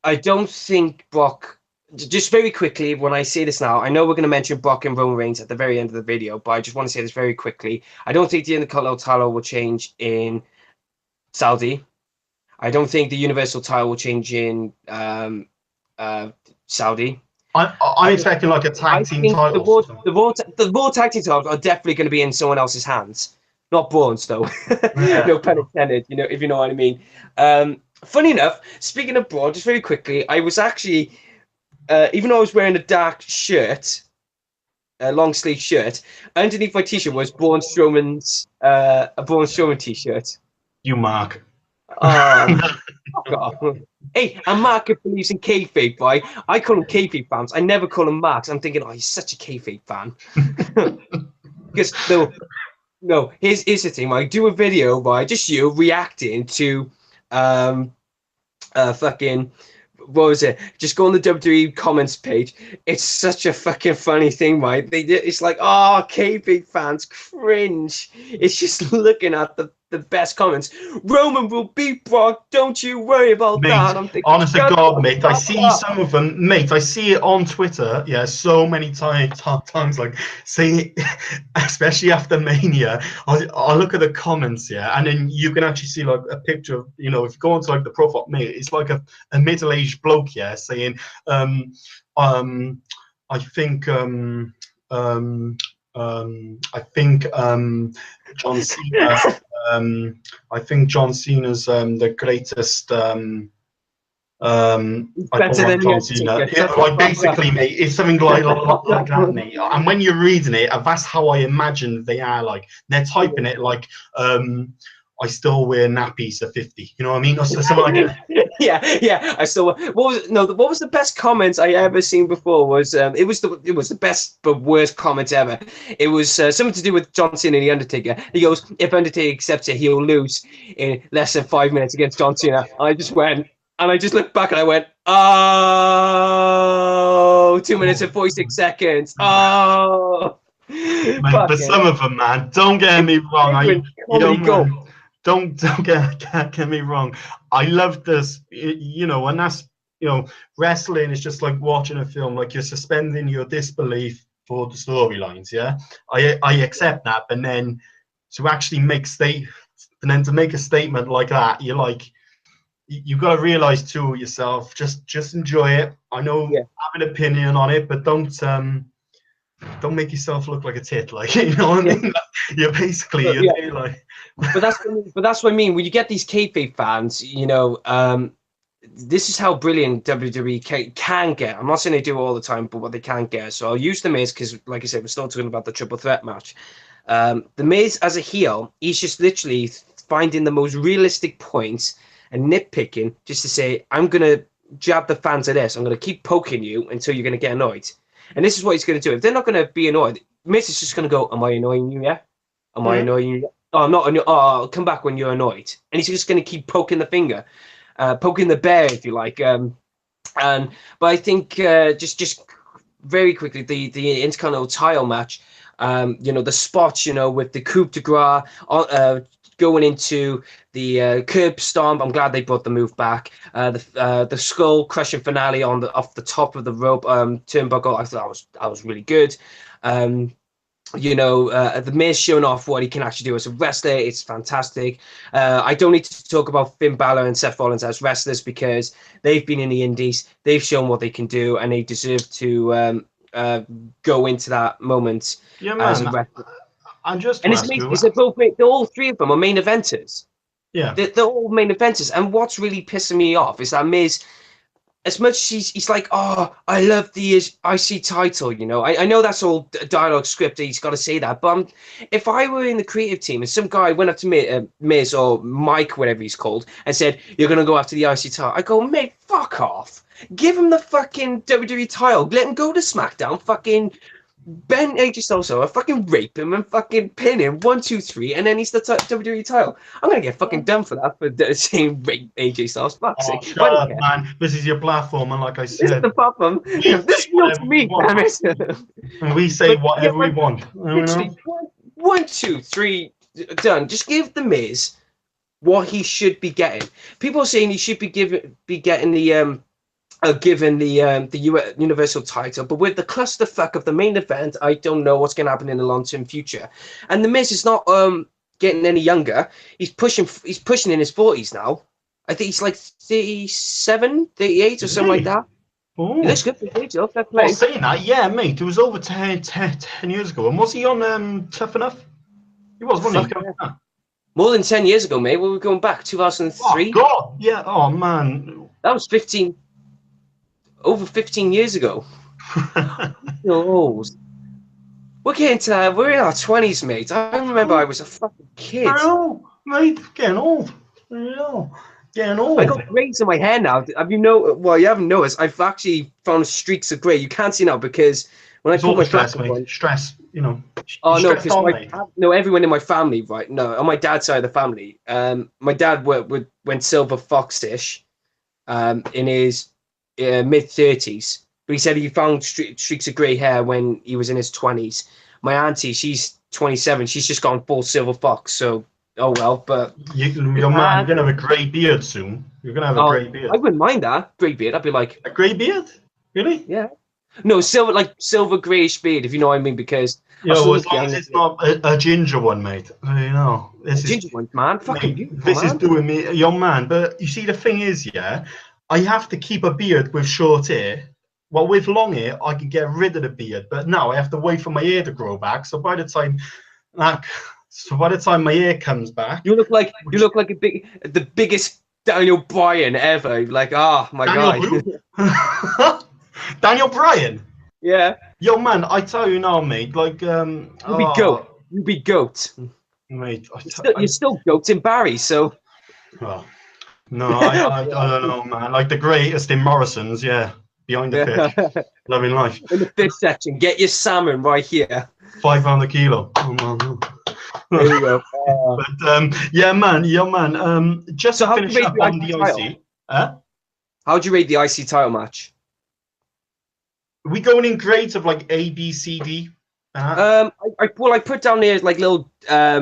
I don't think Brock. Just very quickly, when I say this now, I know we're going to mention Brock and Roman Reigns at the very end of the video, but I just want to say this very quickly. I don't think the Intercontinental title will change in Saudi. I don't think the Universal title will change in Saudi. I'm expecting like a tag team title. The Raw tag team titles are definitely going to be in someone else's hands, not Braun's though. Yeah. No pun intended. You know, if you know what I mean. Funny enough, speaking of Braun, just very quickly, I was actually. Even though I was wearing a dark shirt, a long sleeve shirt, underneath my t-shirt was Braun Strowman's a Braun Strowman t-shirt. You Mark. Fuck off. Hey, and Mark believes in kayfabe, right? I call him kayfabe fans. I never call him Marks. I'm thinking, oh, he's such a kayfabe fan. Because no, here's the thing. I do a video by just you reacting to fucking. What was it? Just go on the WWE comments page. It's such a fucking funny thing, right? It's like, oh, kayfabe fans cringe. It's just looking at the best comments. Roman will beat Brock. Don't you worry about that. I'm thinking, honest to God, mate, I see some of them, mate. I see it on Twitter. Yeah, so many times, like saying, especially after Mania. I'll look at the comments, yeah, and then you can actually see like a picture of, you know, if you go onto like the profile, mate, it's like a middle-aged bloke, yeah, saying, I think John Cena. I think John Cena's the greatest. I don't want John Cena. Yeah, like basically, mate, it's something like that, mate. And when you're reading it, that's how I imagine they are. Like they're typing it like, I still wear nappies at 50. You know what I mean? Or something like that. Yeah. I still. What was the best comments I ever seen before? Was it was the best but worst comments ever. It was something to do with John Cena and the Undertaker. He goes, if Undertaker accepts it, he'll lose in less than 5 minutes against John Cena. I just went, and I just looked back and I went, oh, 2 minutes and 46 seconds. Oh. Mate, but some of them, man, don't get me wrong. Don't get me wrong. I love this, you know, and that's, you know, wrestling is just like watching a film. Like you're suspending your disbelief for the storylines. Yeah, I accept that, but then to actually make to make a statement like that, you're like, you got to realize too yourself. Just enjoy it. I know have an opinion on it, but don't make yourself look like a tit. Like, you know what I mean? You're basically like. But that's what I mean. When you get these kayfabe fans, you know, this is how brilliant WWE can get. I'm not saying they do it all the time, but what they can get. So I'll use The Miz because, like I said, we're still talking about the triple threat match. The Miz as a heel, he's just literally finding the most realistic points and nitpicking just to say, I'm going to jab the fans at this. I'm going to keep poking you until you're going to get annoyed. And this is what he's going to do. If they're not going to be annoyed, Miz is just going to go, am I annoying you? Yeah? Am I annoying you? Oh, I'm not annoyed. Oh, I'll come back when you're annoyed. And he's just going to keep poking the finger, poking the bear, if you like. But I think just very quickly, the Intercontinental title match, you know, the spots, you know, with the coup de grace, going into the curb stomp. I'm glad they brought the move back. The skull crushing finale off the top of the rope turnbuckle. I thought that was really good. You know, the Miz showing off what he can actually do as a wrestler. It's fantastic. I don't need to talk about Finn Balor and Seth Rollins as wrestlers because they've been in the indies. They've shown what they can do, and they deserve to go into that moment as a wrestler. I'm just and it's amazing. They're all three of them are main eventers. Yeah, they're all main eventers. And what's really pissing me off is that Miz, as much as he's like, oh, I love the IC title, you know. I know that's all dialogue script. He's got to say that. But if I were in the creative team and some guy went up to Miz or Mike, whatever he's called, and said, you're going to go after the IC title, I go, mate, fuck off. Give him the fucking WWE title. Let him go to SmackDown. Fucking Ben AJ Styles, I fucking rape him and fucking pin him 1, 2, 3, and then he's the WWE title. I'm gonna get fucking done for that for saying rape AJ Styles. Fuck's sake. Shut up, man. This is your platform, and like I said, this is the problem. This is not me, damn it. And we say whatever we want. Literally 1, 2, 3. done. Just give The Miz what he should be getting. People are saying he should be getting the given the Universal title, but with the clusterfuck of the main event, I don't know what's going to happen in the long-term future. And The Miz is not getting any younger. He's pushing in his 40s now. I think he's like 37, 38 or something like that. Oh. He looks good for his age, though. Fair Well, play. saying that, yeah, mate, it was over 10 years ago. And was he on Tough Enough? He was, wasn't he? Yeah. More than 10 years ago, mate. We were going back 2003. Oh, God. Yeah. Oh, man. That was over 15 years ago. We're getting to we're in our 20s, mate. I remember I was a fucking kid. I know, mate. Getting old. I know. Getting old. I got grays in my hair now. Well, you haven't noticed. I've actually found streaks of grey. You can't see now because when It's I put my stress, glasses mate. on. Stress, you know. Oh no, Stressed on, mate. because everyone in my family, right? No, on my dad's side of the family, my dad went silver fox-ish, in his mid-30s. But he said he found streaks of grey hair when he was in his 20s. My auntie, she's 27. She's just gone full silver fox. So, oh well. But Your man, you're going to have a grey beard soon. You're going to have a grey beard. I wouldn't mind that. Grey beard. I'd be like... A grey beard? Really? Yeah. No, silver greyish beard, if you know what I mean, because... Yeah, well, as long as it's not a ginger one, mate. You know. Ginger one, man. Fucking beautiful, this is doing me... Young man, but you see, the thing is, yeah, I have to keep a beard with short hair. Well, with long hair, I can get rid of the beard, but now I have to wait for my hair to grow back. So by the time my hair comes back, you look like the biggest Daniel Bryan ever. Like, my God. Daniel Bryan. Yeah. Yo, man, I tell you now, mate. Like, you be goat. You be goat. Mate, you're still goat in Barry, so. Oh, no, I don't know, man. Like the greatest in Morrison's, yeah. Behind the pitch, loving life. In the fish section, get your salmon right here. £5 a kilo. Oh, man. There you go. But yeah, man. Just so to finish up on the IC. How'd you rate the IC title match? Are we going in grades of like A, B, C, D? I put down there like little. I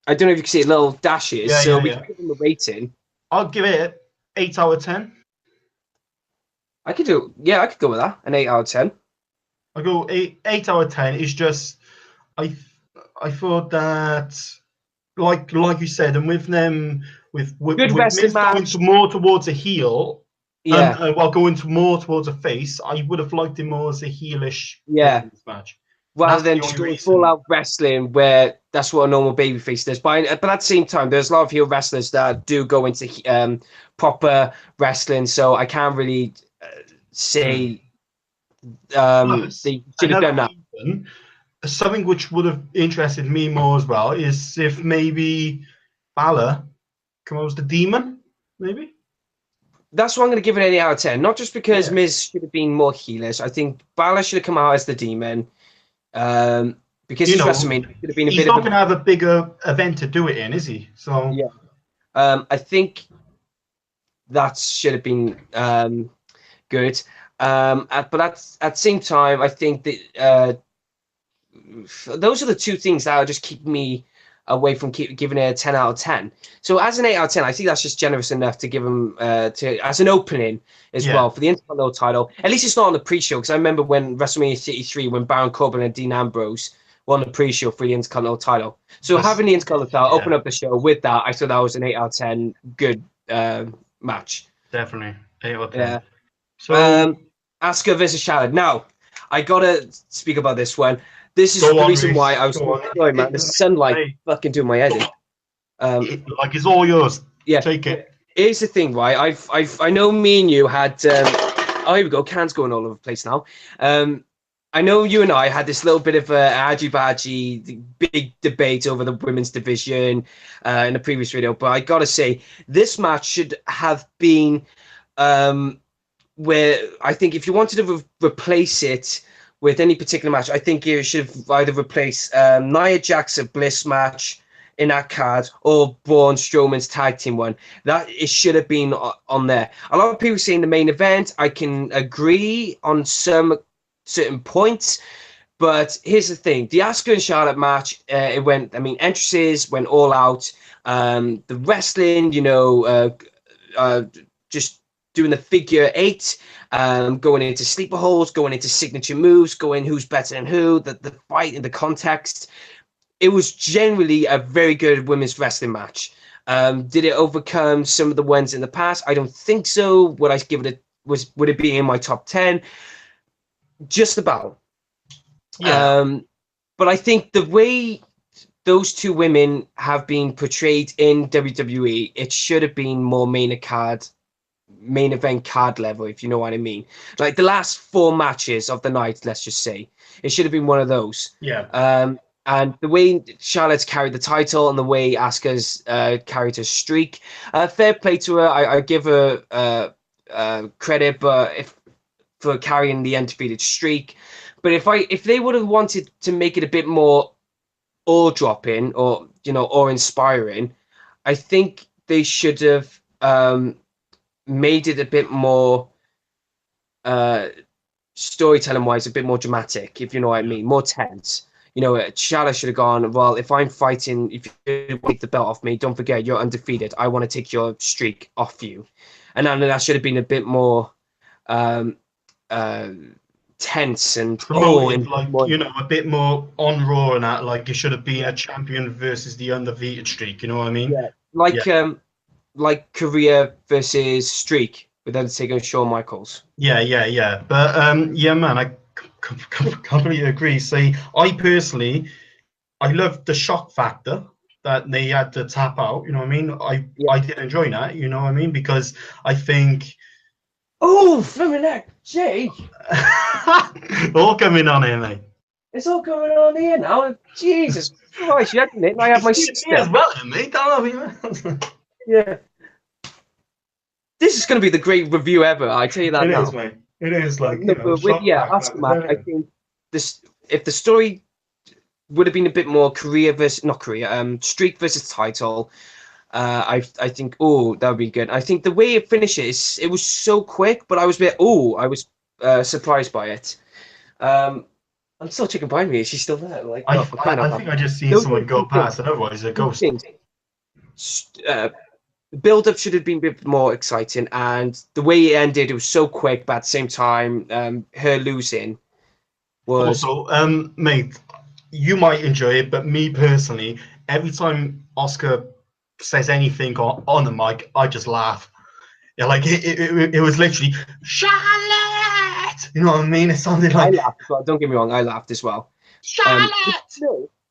don't know if you can see it, little dashes. Yeah, we can give them a rating. I'll give it 8 out of 10. I could go with that. An 8 out of 10. I go 8 out of 10. It's just I thought that like you said, and with them with Miz going more towards a heel, while going more towards a face, I would have liked him more as a heelish match. Rather than just going full out wrestling where that's what a normal babyface does. But at the same time, there's a lot of heel wrestlers that do go into proper wrestling, so I can't really say they should have done that. Something which would have interested me more as well is if maybe Balor come out as the demon, maybe. That's why I'm going to give it an 8 out of 10. Not just because Miz should have been more heelish. I think Balor should have come out as the demon. Because it's WrestleMania, it should have been a bit. He's not going to have a bigger event to do it in, is he? So yeah, I think that should have been good. But at the same time, I think that those are the two things that will just keep me away from giving it a 10 out of 10. So as an 8 out of 10, I think that's just generous enough to give him as an opening as well for the Intercontinental title. At least it's not on the pre-show, because I remember when WrestleMania 33, when Baron Corbin and Dean Ambrose were on the pre-show for the Intercontinental title. So having the Intercontinental title open up the show with that, I thought that was an 8 out of 10 good match. Definitely 8 out of 10. Yeah. So Asuka versus Charlotte. Now, I gotta speak about this one. This is the reason why I was sorry, man. The sunlight fucking doing my head in. Like it's all yours. Yeah, take it. Here's the thing, right? I know me and you had. Oh, here we go. Cans going all over the place now. I know you and I had this little bit of a argy-bargy big debate over the women's division in the previous video, but I gotta say this match should have been where I think if you wanted to replace it with any particular match, I think you should have either replaced Nia Jackson Bliss match in that card or Braun Strowman's tag team one. That it should have been on there. A lot of people saying the main event. I can agree on some certain points, But here's the thing: the Asuka and Charlotte match, it went. I mean, entrances went all out. The wrestling, just doing the figure eight, going into sleeper holds, going into signature moves, going who's better than who, the fight in the context. It was generally a very good women's wrestling match. Did it overcome some of the ones in the past? I don't think so. Would I give it would it be in my top 10? Just about. Yeah. But I think the way those two women have been portrayed in WWE, it should have been more main event card level, if you know what I mean. Like the last 4 matches of the night, let's just say, it should have been one of those. Yeah. And the way Charlotte's carried the title and the way Asuka's carried her streak, fair play to her. I give her credit, but for carrying the undefeated streak. But if they would have wanted to make it a bit more awe-dropping or inspiring, I think they should have made it a bit more storytelling-wise, a bit more dramatic, if you know what I mean, more tense. Charlotte should have gone, well, if I'm fighting, if you take the belt off me, don't forget you're undefeated. I want to take your streak off you. And then that should have been a bit more tense and promoted, a bit more on Raw and that. Like it should have been a champion versus the undefeated streak. You know what I mean? Yeah. Like Korea versus Streak with Undertaker and Shawn Michaels. Yeah. But man, I completely agree. See, I personally, I love the shock factor that they had to tap out. You know what I mean? I did enjoy that. You know what I mean? Because I think. Oh, flipping heck, Jay! All coming on here, mate. It's all going on here now. Jesus Christ, you hadn't it? I have my sister. As well, mate. Yeah. This is going to be the great review ever. I tell you that now. It is, mate. It is like. Asuka match. I think if the story would have been a bit more Streak versus title. I think that would be good. I think the way it finishes, it was so quick, but I was surprised by it. I'm still checking behind me. Is she still there? Like, I think I just seen someone go past, and otherwise a ghost. The build-up should have been a bit more exciting, and the way it ended, it was so quick. But at the same time, her losing was also, mate. You might enjoy it, but me personally, every time Asuka says anything on the mic, I just laugh. Yeah, like it was literally Charlotte. You know what I mean? It sounded like. I laughed. Well, don't get me wrong, I laughed as well. Charlotte.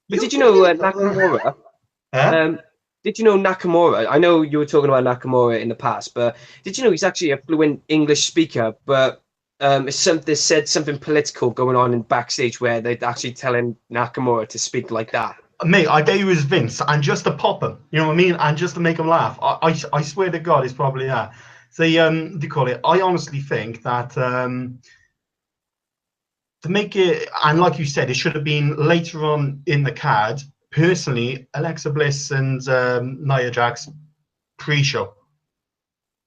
But did you know Nakamura? Did you know Nakamura? I know you were talking about Nakamura in the past, but did you know he's actually a fluent English speaker? But they said something political going on in backstage where they're actually telling Nakamura to speak like that. Mate, I bet you was Vince, and just to pop him, you know what I mean, and just to make him laugh. I swear to God, it's probably that. So, what do you call it? I honestly think that to make it, and like you said, it should have been later on in the card. Personally, Alexa Bliss and Nia Jax pre-show.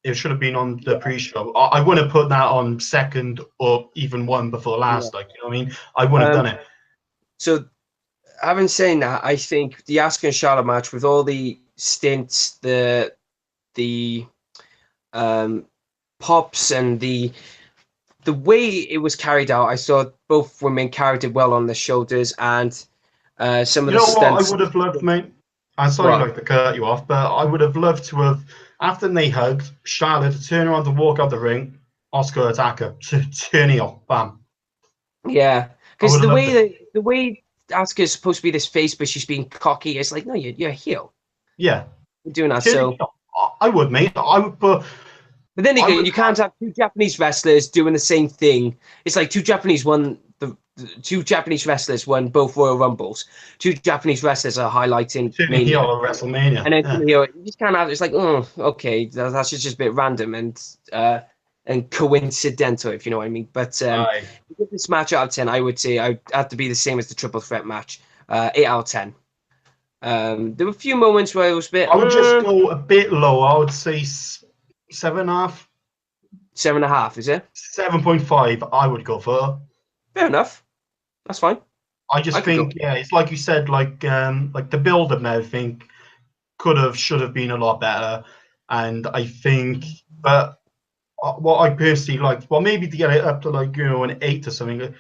It should have been on the pre-show. I wouldn't have put that on second or even one before last. Like, you know what I mean? I wouldn't have done it. So. Having said that, I think the Asuka and Charlotte match with all the stints, the pops, and the way it was carried out, I saw both women carried it well on their shoulders, and some of the stunts. What I would have loved, mate? I'm sorry to cut you off, but I would have loved to have, after they hugged, Charlotte to turn around to walk out the ring, Asuka attack her, turn heel, bam. Yeah, because the way Asuka is supposed to be this face, but she's being cocky. It's like, no, you're a heel. Yeah, you're doing that. So I would, mate. I would, but then again, you can't have two Japanese wrestlers doing the same thing. It's like two Japanese wrestlers won both Royal Rumbles. Two Japanese wrestlers are highlighting turning heel at WrestleMania, and then you just can't have. It's like, oh, okay, that's just a bit random and coincidental, if you know what I mean. But to give this match out of 10, I would say I'd have to be the same as the triple threat match. 8 out of 10. There were a few moments where it was a bit. I would just go a bit low. I would say 7.5. 7.5, is it? 7.5. I would go for. Fair enough. That's fine. I just think, yeah, it's like you said, like the build up and everything should have been a lot better. And I think, but what I personally liked, well, maybe to get it up to like, you know, an 8 or something,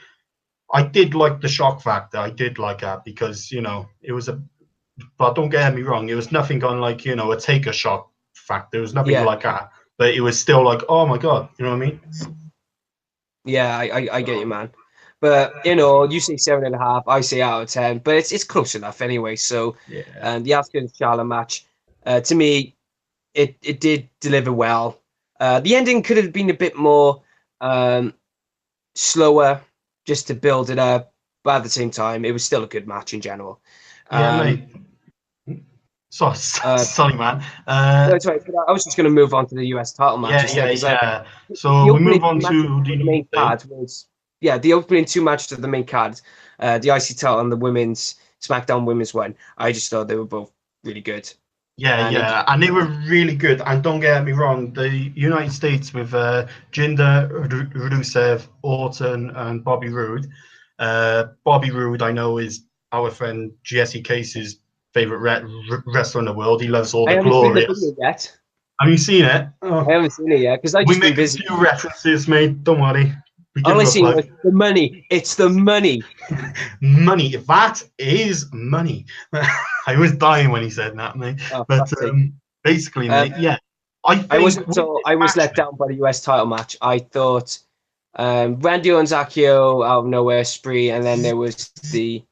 I did like the shock factor. I did like that because, you know, it was but don't get me wrong, it was nothing on like, you know, a take a shock factor. It was nothing like that. But it was still like, oh my God, you know what I mean? Yeah, I get you, man. But you know, you say 7.5, I say out of 10, but it's close enough anyway. So, Yeah. The Asuka and Charlotte match, to me, it did deliver well. The ending could have been a bit more slower, just to build it up, but at the same time, it was still a good match in general. Yeah, mate. Sorry, man. No, it's right. I was just going to move on to the US title match instead. Yeah. So we move on to the main card was the opening 2 matches of the main card, the IC title and the women's SmackDown women's one. I just thought they were both really good. And they were really good. And don't get me wrong, the United States with Jinder, Rusev, Orton, and Bobby Roode. Bobby Roode, I know, is our friend Jesse Case's favorite wrestler in the world. He loves all the glorious. I haven't seen the video yet. Have you seen it? Oh. I haven't seen it yet because we make a few references, mate. Don't worry. All I see was the money. It's the money. Money. That is money. I was dying when he said that, mate. Oh, but basically, mate, yeah. I was let down by the US title match. I thought Randy and Zakio out of nowhere spree, and then there was the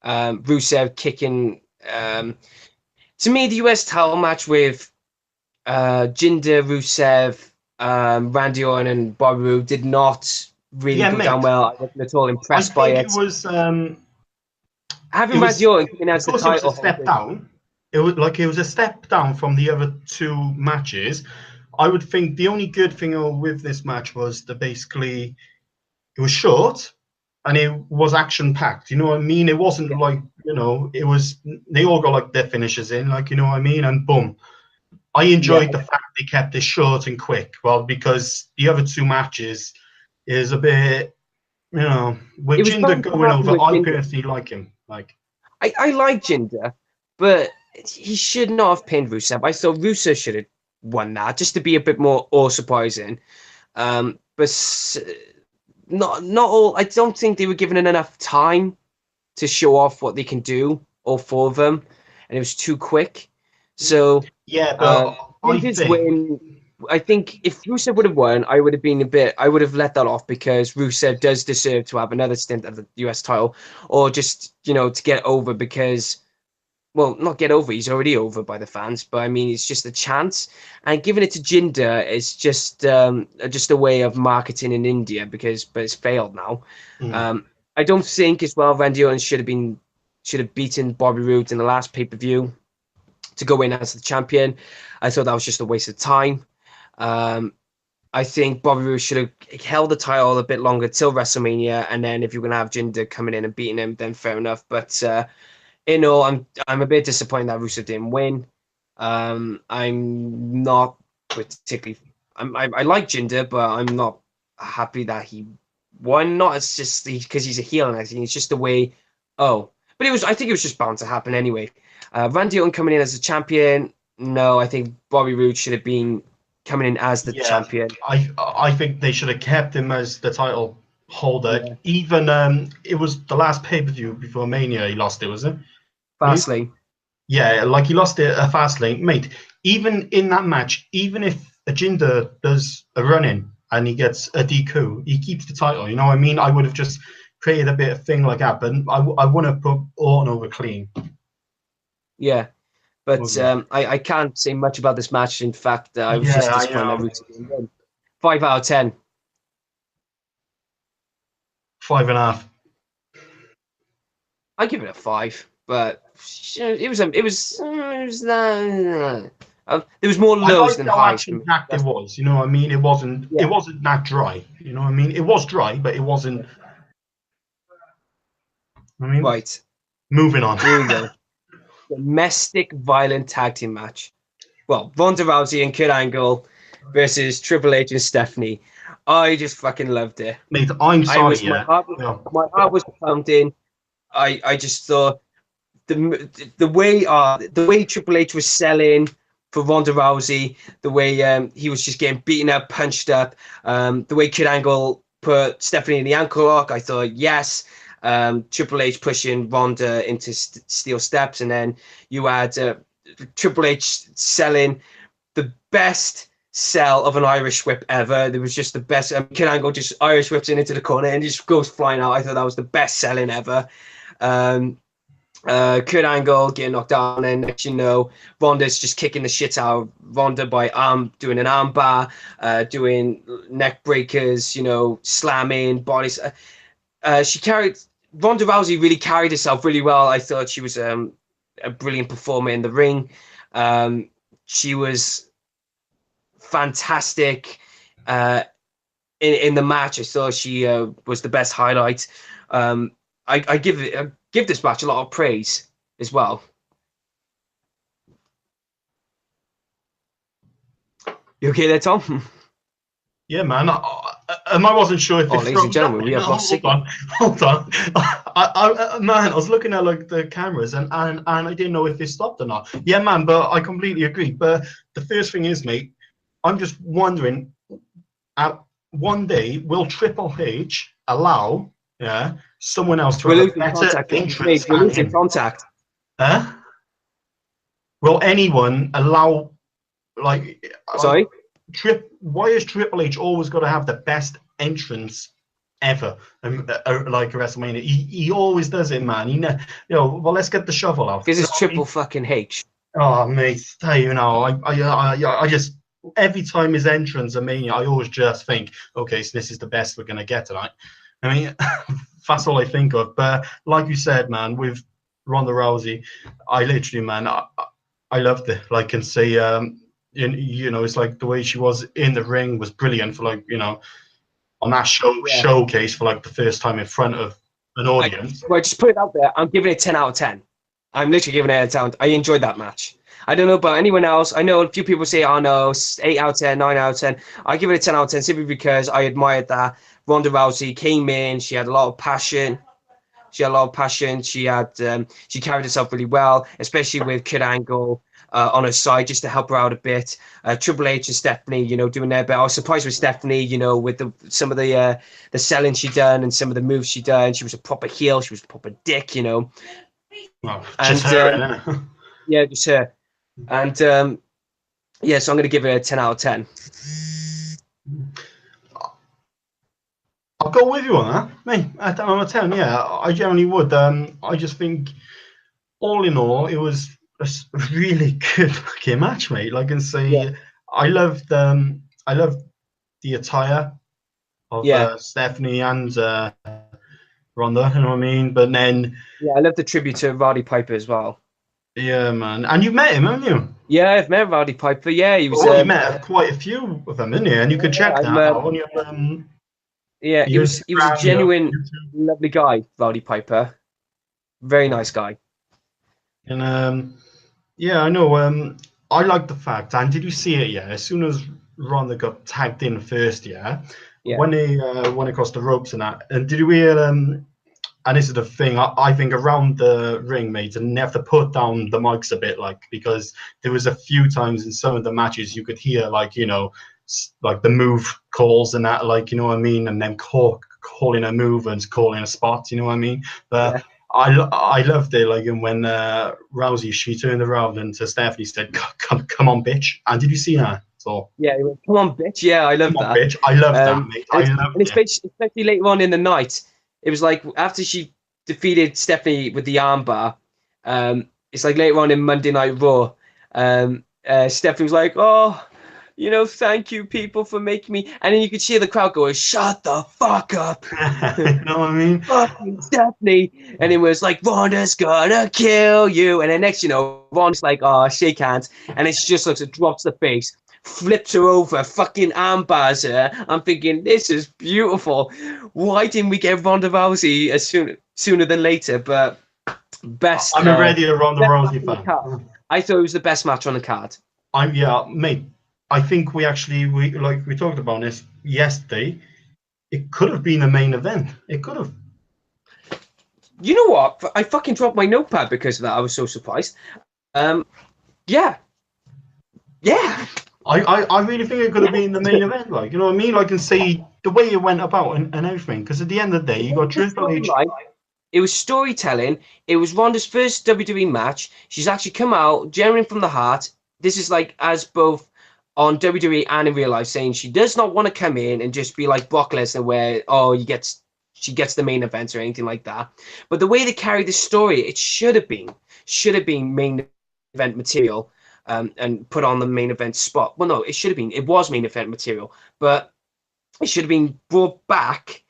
Rusev kicking. To me, the US title match with Jinder, Rusev, Randy Orton, and Bobby Roode did not really go down well. I wasn't at all impressed by it. It was having Randy Orton coming out the title. It was a step down. It was a step down from the other 2 matches. I would think the only good thing with this match was that basically it was short and it was action packed. You know what I mean? It wasn't like, you know, it was, they all got like their finishes in, like, you know what I mean? And boom. I enjoyed the fact they kept it short and quick. Well, because the other 2 matches is a bit, you know, with Jinder going over, I personally like him. Like, I like Jinder, but he should not have pinned Rusev. I thought Russo should have won that just to be a bit more awe-surprising. But not all. I don't think they were given enough time to show off what they can do, all 4 of them, and it was too quick. So yeah, but I think if Rusev would have won, I would have let that off because Rusev does deserve to have another stint at the US title, or just, you know, to get over because, well, not get over, he's already over by the fans, but I mean, it's just a chance. And giving it to Jinder is just a way of marketing in India but it's failed now. I don't think as well Randy Orton should have beaten Bobby Roode in the last pay-per-view to go in as the champion. I thought that was just a waste of time. I think Bobby Roode should have held the title a bit longer till WrestleMania, and then if you're going to have Jinder coming in and beating him, then fair enough. But in all, I'm a bit disappointed that Russo didn't win. I'm not particularly. I like Jinder, but I'm not happy that he won. Not as just because he's a heel and everything. It's just the way. But I think it was just bound to happen anyway. Randy Orton coming in as a champion. No, I think Bobby Roode should have been coming in as the champion. I think they should have kept him as the title holder. Yeah. Even it was the last pay-per-view before Mania he lost it, was it? Fastlane. Yeah, like he lost it at Fastlane. Mate, even in that match, even if Jinder does a run-in and he gets a DQ, he keeps the title. You know what I mean? I would have just created a bit of thing like that, but I want to put Orton over clean. Yeah. But I can't say much about this match. In fact, I was just disappointed. 5 out of 10. 5.5. I give it a 5, but it was there was more lows than highs. It was, you know what I mean? It wasn't that dry. You know what I mean? It was dry, but it wasn't. Right. Moving on. Here we go. Domestic violent tag team match. Well, Ronda Rousey and Kurt Angle versus Triple H and Stephanie. I just fucking loved it. Mate, I'm sorry. My heart was pounding. I just thought the way Triple H was selling for Ronda Rousey, the way he was just getting beaten up, punched up, the way Kurt Angle put Stephanie in the ankle lock, I thought yes. Triple H pushing Ronda into steel steps, and then you had Triple H selling the best sell of an Irish whip ever. There was just the best. Kurt Angle just Irish whips into the corner and just goes flying out. I thought that was the best selling ever. Kurt Angle getting knocked down, and next you know, Ronda's just kicking the shit out of Ronda by doing an arm bar, doing neck breakers, you know, slamming bodies. Ronda Rousey really carried herself really well. I thought she was a brilliant performer in the ring. She was fantastic in the match. I thought she was the best highlight. I give this match a lot of praise as well. You okay there, Tom? Yeah, man. I wasn't sure if ladies and gentlemen, we have lost signal. Hold on. Man, I was looking at like the cameras and I didn't know if it stopped or not. Yeah, man, but I completely agree. But the first thing is, mate, I'm just wondering, one day will Triple H allow someone else to have a better entrance than him? Contact. Huh? Will anyone allow, like... Sorry? Why is Triple H always got to have the best entrance ever? Like WrestleMania, he always does it, man. Well, let's get the shovel out. Because it's Triple fucking H. Oh, mate, you know, I just every time his entrance at Mania, I always just think, okay, so this is the best we're gonna get tonight. I mean, that's all I think of. But like you said, man, with Ronda Rousey, I literally, man, I loved it. Like, can say, you know, it's like the way she was in the ring was brilliant for, like, you know, on that showcase for like the first time in front of an audience. Well, just put it out there. I'm giving it 10 out of 10. I'm literally giving it a 10. I enjoyed that match. I don't know about anyone else. I know a few people say, oh no, 8 out of 10, 9 out of 10. I give it a 10 out of 10 simply because I admired that Ronda Rousey came in. She had a lot of passion. She carried herself really well, especially with Kurt Angle on her side, just to help her out a bit. Triple H and Stephanie, you know, doing their bit. I was surprised with Stephanie, you know, with some of the selling she done and some of the moves she done. She was a proper heel. She was a proper dick, you know. Well, just her, yeah, just her. And so I'm going to give it a 10 out of 10. I'll go with you on that. Me, a 10 out of 10. Yeah, I generally would. I just think, all in all, it was a really good fucking match, mate. Like I can say, I loved the attire of Stephanie and Ronda. You know what I mean? But then, I love the tribute to Roddy Piper as well. Yeah, man. And you've met him, haven't you? Yeah, I've met Roddy Piper. Yeah, he was. You met quite a few of them, didn't you? And you could check that out on your. Yeah, he was a genuine, lovely guy, Roddy Piper. Very nice guy. And I know. I like the fact. And did you see it? Yeah, as soon as Ronda got tagged in first, when they went across the ropes and that. And did you hear? And this is the thing, I think around the ring, mate, and they have to put down the mics a bit, like, because there was a few times in some of the matches you could hear, like, you know, like the move calls and that, like, you know what I mean, and then calling a move and calling a spot, you know what I mean. But I loved it, like, and when Rousey, she turned around and to Stephanie said, "Come on, bitch." And did you see that? So yeah, he went, "Come on, bitch." Yeah, I love that. On, bitch. I love that, mate. I love it. Especially later on in the night. It was like after she defeated Stephanie with the armbar. It's like later on in Monday Night Raw. Stephanie was like, "Oh, you know, thank you people for making me." And then you could see the crowd going, "Shut the fuck up!" You know what I mean? Fucking Stephanie. And it was like, "Ronda's gonna kill you." And then next, you know, Ronda's like, "Oh, shake hands," and then she just looks and drops the face. Flips her over, fucking armbars her. I'm thinking, this is beautiful. Why didn't we get Ronda Rousey sooner than later? But best. I'm already a Ronda Rousey fan. I thought it was the best match on the card. Mate. I think we talked about this yesterday. It could have been a main event. It could have. You know what? I fucking dropped my notepad because of that. I was so surprised. Yeah. Yeah. I really think it could have been the main event, like, you know what I mean? Like, and see the way it went about and everything. Because at the end of the day, you got Triple H. It was storytelling. It was Ronda's first WWE match. She's actually come out, genuine from the heart. This is like as both on WWE and in real life, saying she does not want to come in and just be like Brock Lesnar, where she gets the main event or anything like that. But the way they carried the story, it should have been main event material, and put on the main event spot. Well, no, it was main event material, but it should have been brought back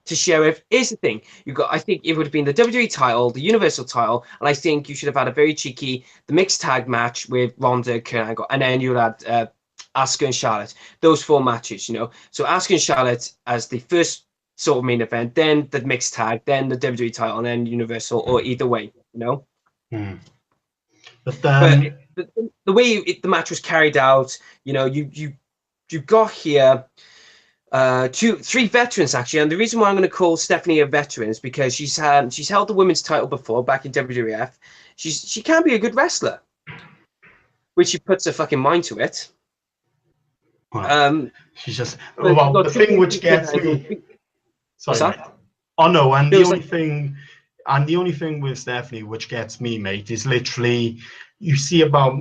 to Sheriff. Here's the thing: I think it would have been the WWE title, the Universal title, and I think you should have had a very cheeky the mixed tag match with Ronda, Kurt Angle, and then you would have Asuka and Charlotte. Those 4 matches, you know. So Asuka and Charlotte as the first sort of main event, then the mixed tag, then the WWE title, and then Universal, or either way, you know. But the way the match was carried out, you know, you got here. 3 veterans actually, and the reason why I'm going to call Stephanie a veteran is because she's held the women's title before back in WWF. She can be a good wrestler, which she puts her fucking mind to it. She's just the thing which gets me. Sorry. Oh no, and the only thing with Stephanie which gets me, mate, is literally you see about.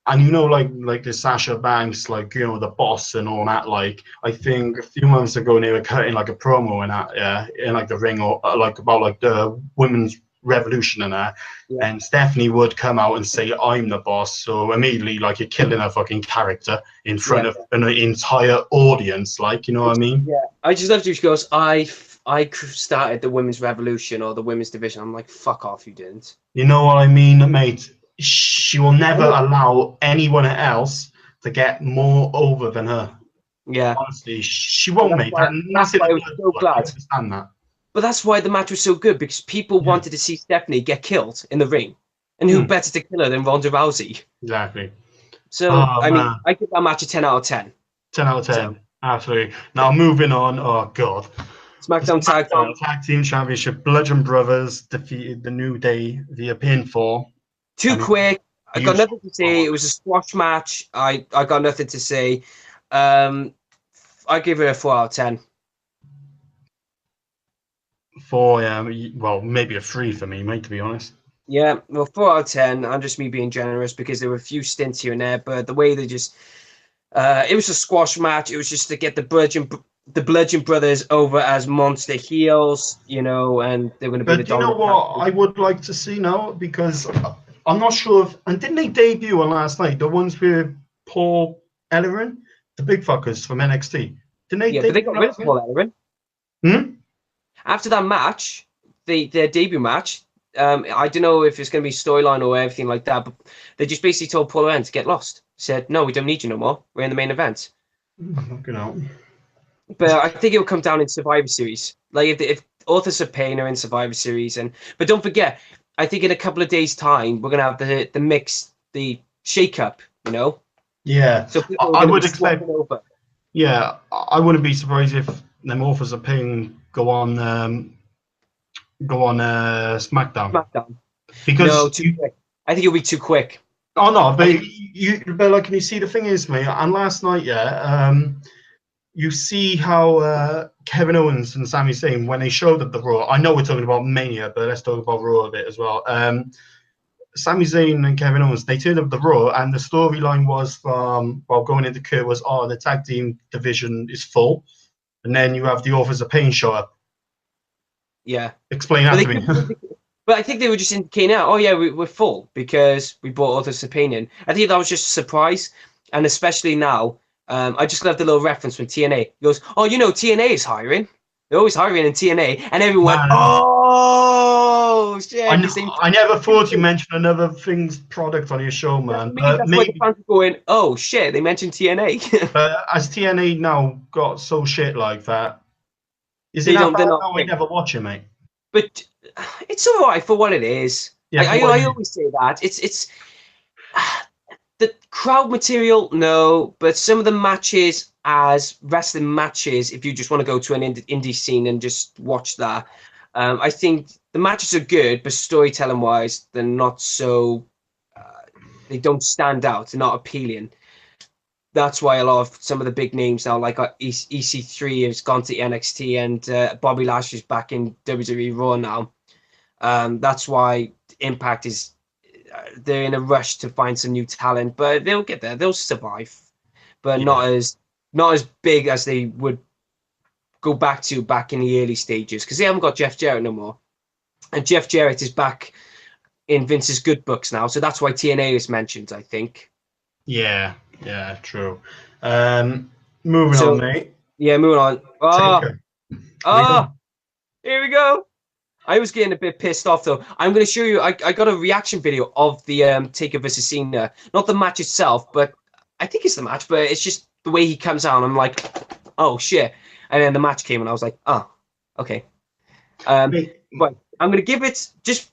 And you know, like the Sasha Banks, like, you know, the boss and all that. Like, I think a few months ago they were cutting like a promo in that, in like the ring, or like about like the women's revolution and that. Yeah. And Stephanie would come out and say, "I'm the boss." So immediately, like, you're killing her fucking character in front of an entire audience. Like, you know what I mean? Yeah. I just loved it. She goes, "I started the women's revolution or the women's division." I'm like, "Fuck off, you didn't." You know what I mean, mate? She will never allow anyone else to get more over than her. Yeah, honestly, she won't, mate. That's why I was so glad. I understand that. But that's why the match was so good, because people wanted to see Stephanie get killed in the ring, and who better to kill her than Ronda Rousey? Exactly. So I mean, I give that match a 10 out of 10. 10 out of 10, so. Absolutely. Now moving on. Oh God. SmackDown Tag Team Championship. Bludgeon Brothers defeated the New Day via pinfall. Too quick. I got nothing to say. It was a squash match. I got nothing to say. I give it a 4 out of 10. 4, yeah. Well, maybe a 3 for me, mate, to be honest. Yeah, well, 4 out of 10. I'm just me being generous because there were a few stints here and there, but the way they just... it was a squash match. It was just to get the Bludgeon Brothers over as monster heels, you know, and they're going to be the dominant. But you know what I would like to see now? Because I'm not sure if... And didn't they debut on last night? The ones with Paul Ellering? The big fuckers from NXT. Didn't they? Yeah, but they got rid of Paul Ellering. After that match, their debut match, I don't know if it's going to be storyline or everything like that, but they just basically told Paul Ellering to get lost. Said, no, we don't need you no more. We're in the main event. Fucking hell. But I think it will come down in Survivor Series. Like if Authors of Pain are in Survivor Series, but don't forget, I think in a couple of days' time we're gonna have the mix, the shake-up, you know. Yeah, so I would expect. Over. Yeah, I wouldn't be surprised if them Authors of Pain go on SmackDown. SmackDown. Because no, too quick. I think it'll be too quick. Oh no, but like, can you see the thing is, mate? And last night, you see how Kevin Owens and Sami Zayn, when they showed at the Raw, I know we're talking about Mania, but let's talk about Raw a bit as well. Sami Zayn and Kevin Owens, they turned up the Raw, and the storyline was from, going into Kurt was, the tag team division is full, and then you have the Authors of Pain show up. Yeah. Explain that to me. But I think they were just indicating out, we're full because we brought Authors of Pain in. I think that was just a surprise, and especially now, I just love the little reference from TNA. He goes, TNA is hiring. They're always hiring in TNA, and everyone went, oh shit! I never thought you mentioned another thing's product on your show, man. That's why the fans are going, oh shit! They mentioned TNA. Has TNA now got so shit like that? Is it not? I never watch it, mate. But it's all right for what it is. Yeah, I always say that it's the crowd material, no, but some of the matches as wrestling matches, if you just want to go to an indie scene and just watch that, I think the matches are good, but storytelling wise, they're not so. They don't stand out. They're not appealing. That's why a lot of some of the big names now, like EC3, has gone to NXT, and Bobby Lashley's back in WWE Raw now. That's why Impact is. They're in a rush to find some new talent, but they'll get there. They'll survive, but not as big as they would go back in the early stages, because they haven't got Jeff Jarrett no more, and Jeff Jarrett is back in Vince's good books now, so that's why TNA is mentioned, I think. Yeah, true. Moving on, mate. Yeah, moving on. Here we go. I was getting a bit pissed off though. I'm going to show you. I got a reaction video of the Taker versus Cena, not the match itself, but I think it's the match. But it's just the way he comes out. I'm like, oh shit! And then the match came, and I was like, oh, okay. But I'm going to give it just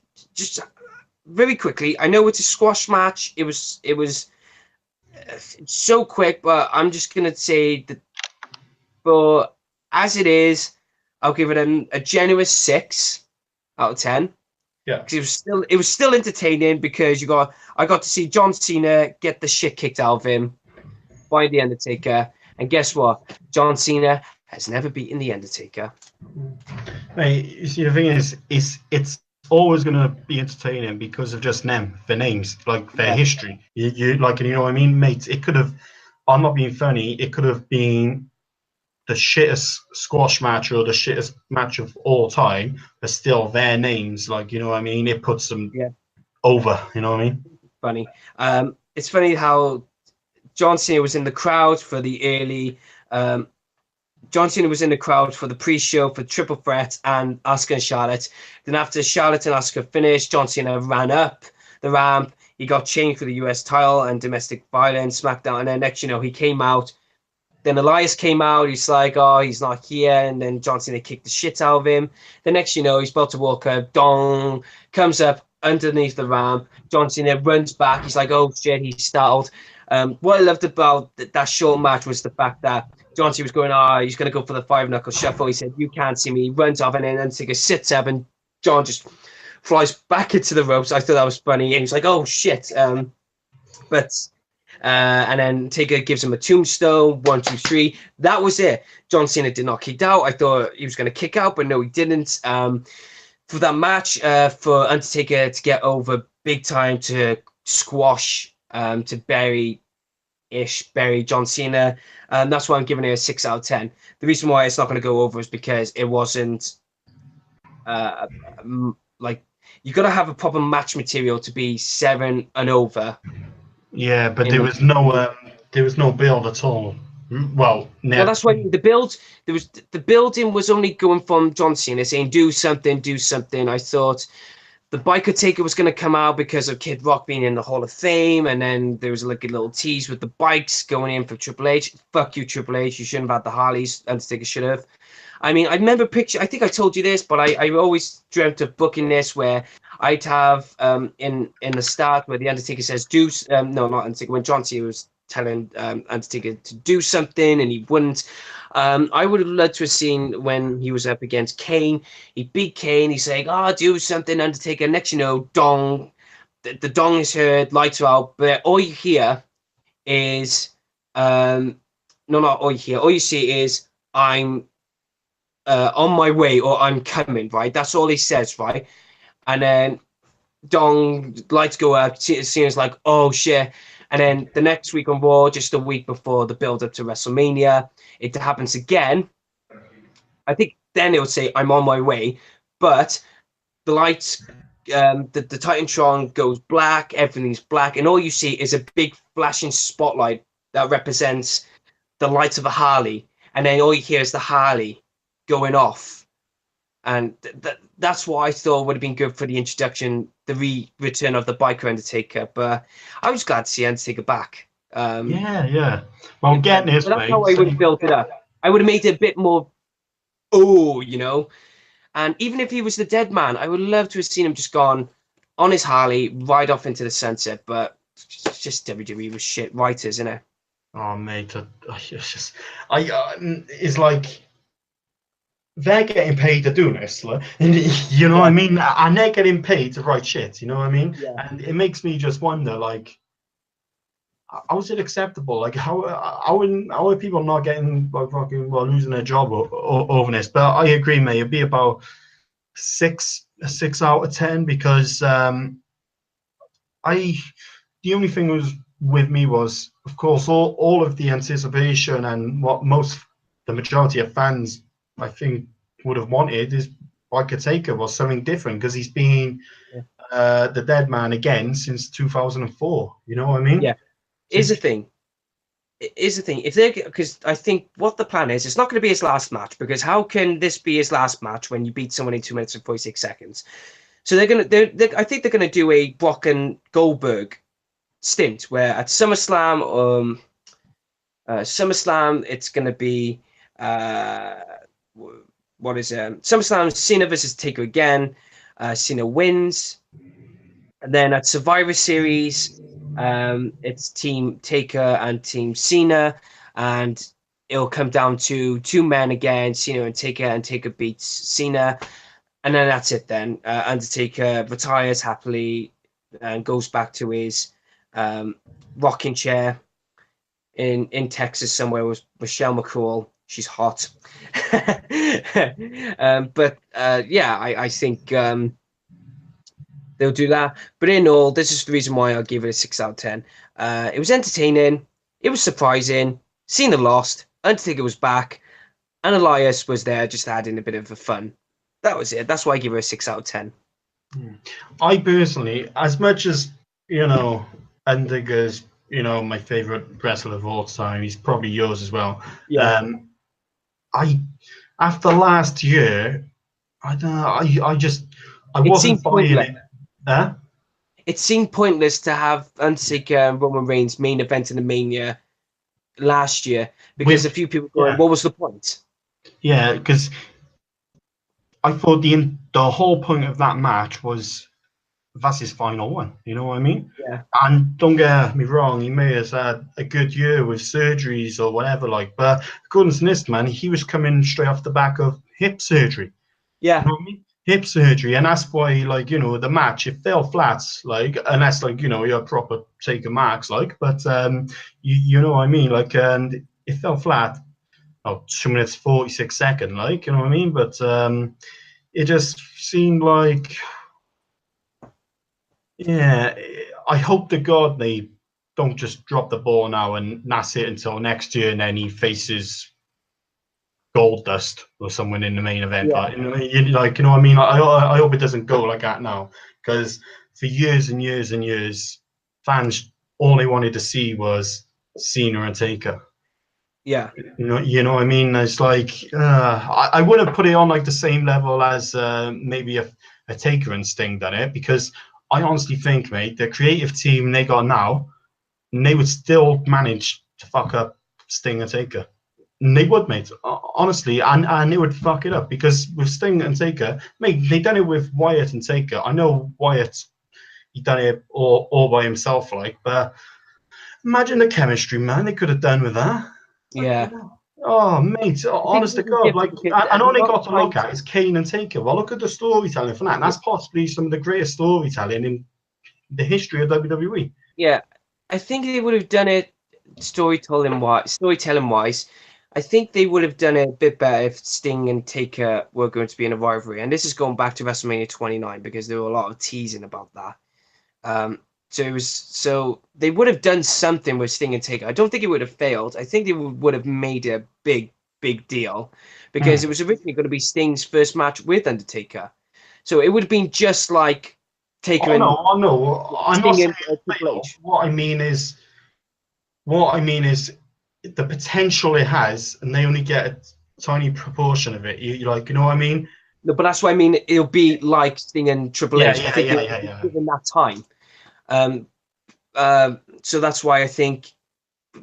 very quickly. I know it's a squash match. It was so quick, but I'm just going to say that for as it is, I'll give it a generous 6 out of 10. Yeah, because it was still entertaining, because I got to see John Cena get the shit kicked out of him by the Undertaker, and guess what? John Cena has never beaten the Undertaker. Mate, you see, the thing is, it's always gonna be entertaining because of just their names, like their history. You like, you know what I mean, mate? It could have. I'm not being funny. It could have been the shittest squash match or the shittest match of all time, but still their names, like, you know what I mean? It puts them over, you know what I mean? Funny. It's funny how John Cena was in the crowd for the early. John Cena was in the crowd for the pre-show for Triple Threat and Asuka and Charlotte. Then after Charlotte and Asuka finished, John Cena ran up the ramp. He got changed for the US title and domestic violence, SmackDown, and then next, he came out. Then Elias came out. He's like, oh, he's not here. And then John Cena kicked the shit out of him. The next, he's about to walk up. Dong comes up underneath the ramp. John Cena runs back. He's like, oh, shit, he's startled. What I loved about that short match was the fact that John Cena was going, he's going to go for the 5-knuckle shuffle. He said, you can't see me. He runs off, and then Undertaker sits up, and John just flies back into the ropes. I thought that was funny. And he's like, oh, shit. And then Taker gives him a tombstone, 1, 2, 3. That was it. John Cena did not kick out. I thought he was going to kick out, but no, he didn't. For that match, for Undertaker to get over big time, to squash, to bury John Cena. That's why I'm giving it a 6 out of 10. The reason why it's not going to go over is because it wasn't like, you got to have a proper match material to be 7 and over. Yeah, but there was no build at all. Well, that's why the building was only going from John Cena saying do something. I thought the Biker Taker was going to come out because of Kid Rock being in the Hall of Fame, and then there was like a little tease with the bikes going in for Triple H. Fuck you, Triple H. You shouldn't have had the Harleys. Undertaker should have. I mean, I remember I think I told you this, but I always dreamt of booking this where I'd have in the start where the Undertaker says no, not Undertaker, when John Cena was telling Undertaker to do something and he wouldn't. I would have loved to have seen when he was up against Kane. He beat Kane. He's saying, do something, Undertaker. Next, dong. The dong is heard, lights are out, but all you hear is not all you hear. All you see is I'm on my way, or I'm coming, right? That's all he says, right? And then dong, lights go up. Cena's like, oh shit. And then the next week on Raw, just a week before the build up to WrestleMania, it happens again. I think then it would say, I'm on my way. But the lights, the Titantron goes black, everything's black, and all you see is a big flashing spotlight that represents the lights of a Harley. And then all you hear is the Harley going off. And that's what I thought would have been good for the introduction, the return of the Biker Undertaker. But I was glad to see Undertaker back. Yeah. Well, getting this, that's how I would have built it up. I would have made it a bit more, And even if he was the dead man, I would love to have seen him just gone on his Harley, ride off into the sunset. But it's just WWE with shit writers, isn't it? Oh, mate, it's just, it's like, they're getting paid to do this, like, and you know what I mean, and they're getting paid to write shit. You know what I mean? Yeah. And it makes me just wonder, like, how is it acceptable? Like, how are people not getting, like, fucking, well, losing their job over this? But I agree, mate. It'd be about a 6 out of 10 because I the only thing was with me was, of course, all of the anticipation and what the majority of fans, I think, would have wanted is Waikateka was something different because he's been the dead man again since 2004. You know what I mean? Yeah. Here's the thing. If they, because I think what the plan is, it's not going to be his last match, because how can this be his last match when you beat someone in 2 minutes and 46 seconds? So I think they're going to do a Brock and Goldberg stint where at SummerSlam, it's going to be what is SummerSlam, Cena versus Taker again. Cena wins, and then at Survivor Series, it's Team Taker and Team Cena, and it'll come down to 2 men again, Cena and Taker beats Cena, and then that's it. Then Undertaker retires happily and goes back to his rocking chair in Texas somewhere with Michelle McCool. She's hot. But I think they'll do that. But in all, this is the reason why I'll give it a 6 out of 10. It was entertaining. It was surprising. Cena lost. Undertaker was back. And Elias was there just adding a bit of fun. That was it. That's why I give it a 6 out of 10. I personally, as much as, Undertaker's, my favorite wrestler of all time, he's probably yours as well. Yeah. After last year, I don't know, I wasn't buying it. Huh? It seemed pointless to have Undertaker and Roman Reigns main event in the Mania last year, because a few people going, what was the point? Yeah, because I thought the whole point of that match was that's his final one. You know what I mean? Yeah. And don't get me wrong, he may have had a good year with surgeries or whatever, but according to this man, he was coming straight off the back of hip surgery. Yeah. You know what I mean? Hip surgery, and that's why, the match, it fell flat, unless, you're a proper Taker marks, but you know what I mean, and it fell flat. 2 minutes 46 seconds, you know what I mean? But it just seemed like, I hope to God they don't just drop the ball now and that's it until next year, and then he faces Goldust or someone in the main event. Yeah. You know what I mean? I hope it doesn't go like that now, because for years and years and years, fans, all they wanted to see was Cena and Taker. Yeah. You know what I mean? It's I wouldn't put it on the same level as maybe a Taker and Sting done it, because I honestly think, mate, the creative team they got now, and they would still manage to fuck up Sting and Taker. And they would, mate, honestly, and they would fuck it up, because with Sting and Taker, mate, they done it with Wyatt and Taker. I know Wyatt, he done it all by himself, but imagine the chemistry, man, they could have done with that. Yeah. Oh, mate, honest to God, and all they got to look at is Kane and Taker. Well, look at the storytelling for that. And that's possibly some of the greatest storytelling in the history of WWE. Yeah, I think they would have done it storytelling wise. I think they would have done it a bit better if Sting and Taker were going to be in a rivalry. And this is going back to WrestleMania 29, because there were a lot of teasing about that. So they would have done something with Sting and Taker. I don't think it would have failed. I think they would have made it a big deal, because it was originally going to be Sting's first match with Undertaker. So it would have been just like Taker no, I'm not saying Triple H. What I mean is the potential it has, and they only get a tiny proportion of it. You know what I mean? No, but that's what I mean. It'll be like Sting and Triple H. I think given that time. So that's why I think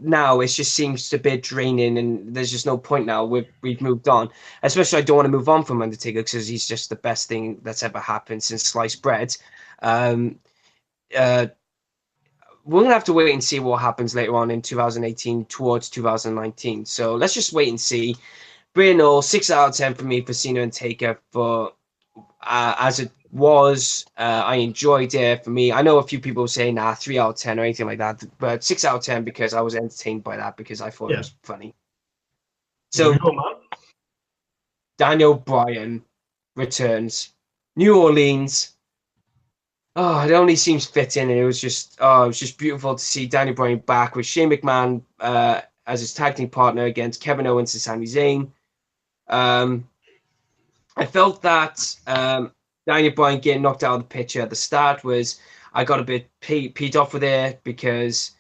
now it just seems a bit draining, and there's just no point now. We've moved on. Especially, I don't want to move on from Undertaker, because he's just the best thing that's ever happened since sliced bread. We're gonna have to wait and see what happens later on in 2018 towards 2019. So let's just wait and see. All 6 out of 10 for me for Cena and Taker. For as it was, I enjoyed it. For me, I know a few people say 3 out of 10 or anything like that, but 6 out of 10 because I was entertained by that because I thought it was funny. So Daniel Bryan returns, New Orleans. Oh, it only seems fitting, and it was just beautiful to see Daniel Bryan back with Shane McMahon as his tag team partner against Kevin Owens and Sami Zayn. I felt that Daniel Bryan getting knocked out of the picture at the start I got a bit peed off with it because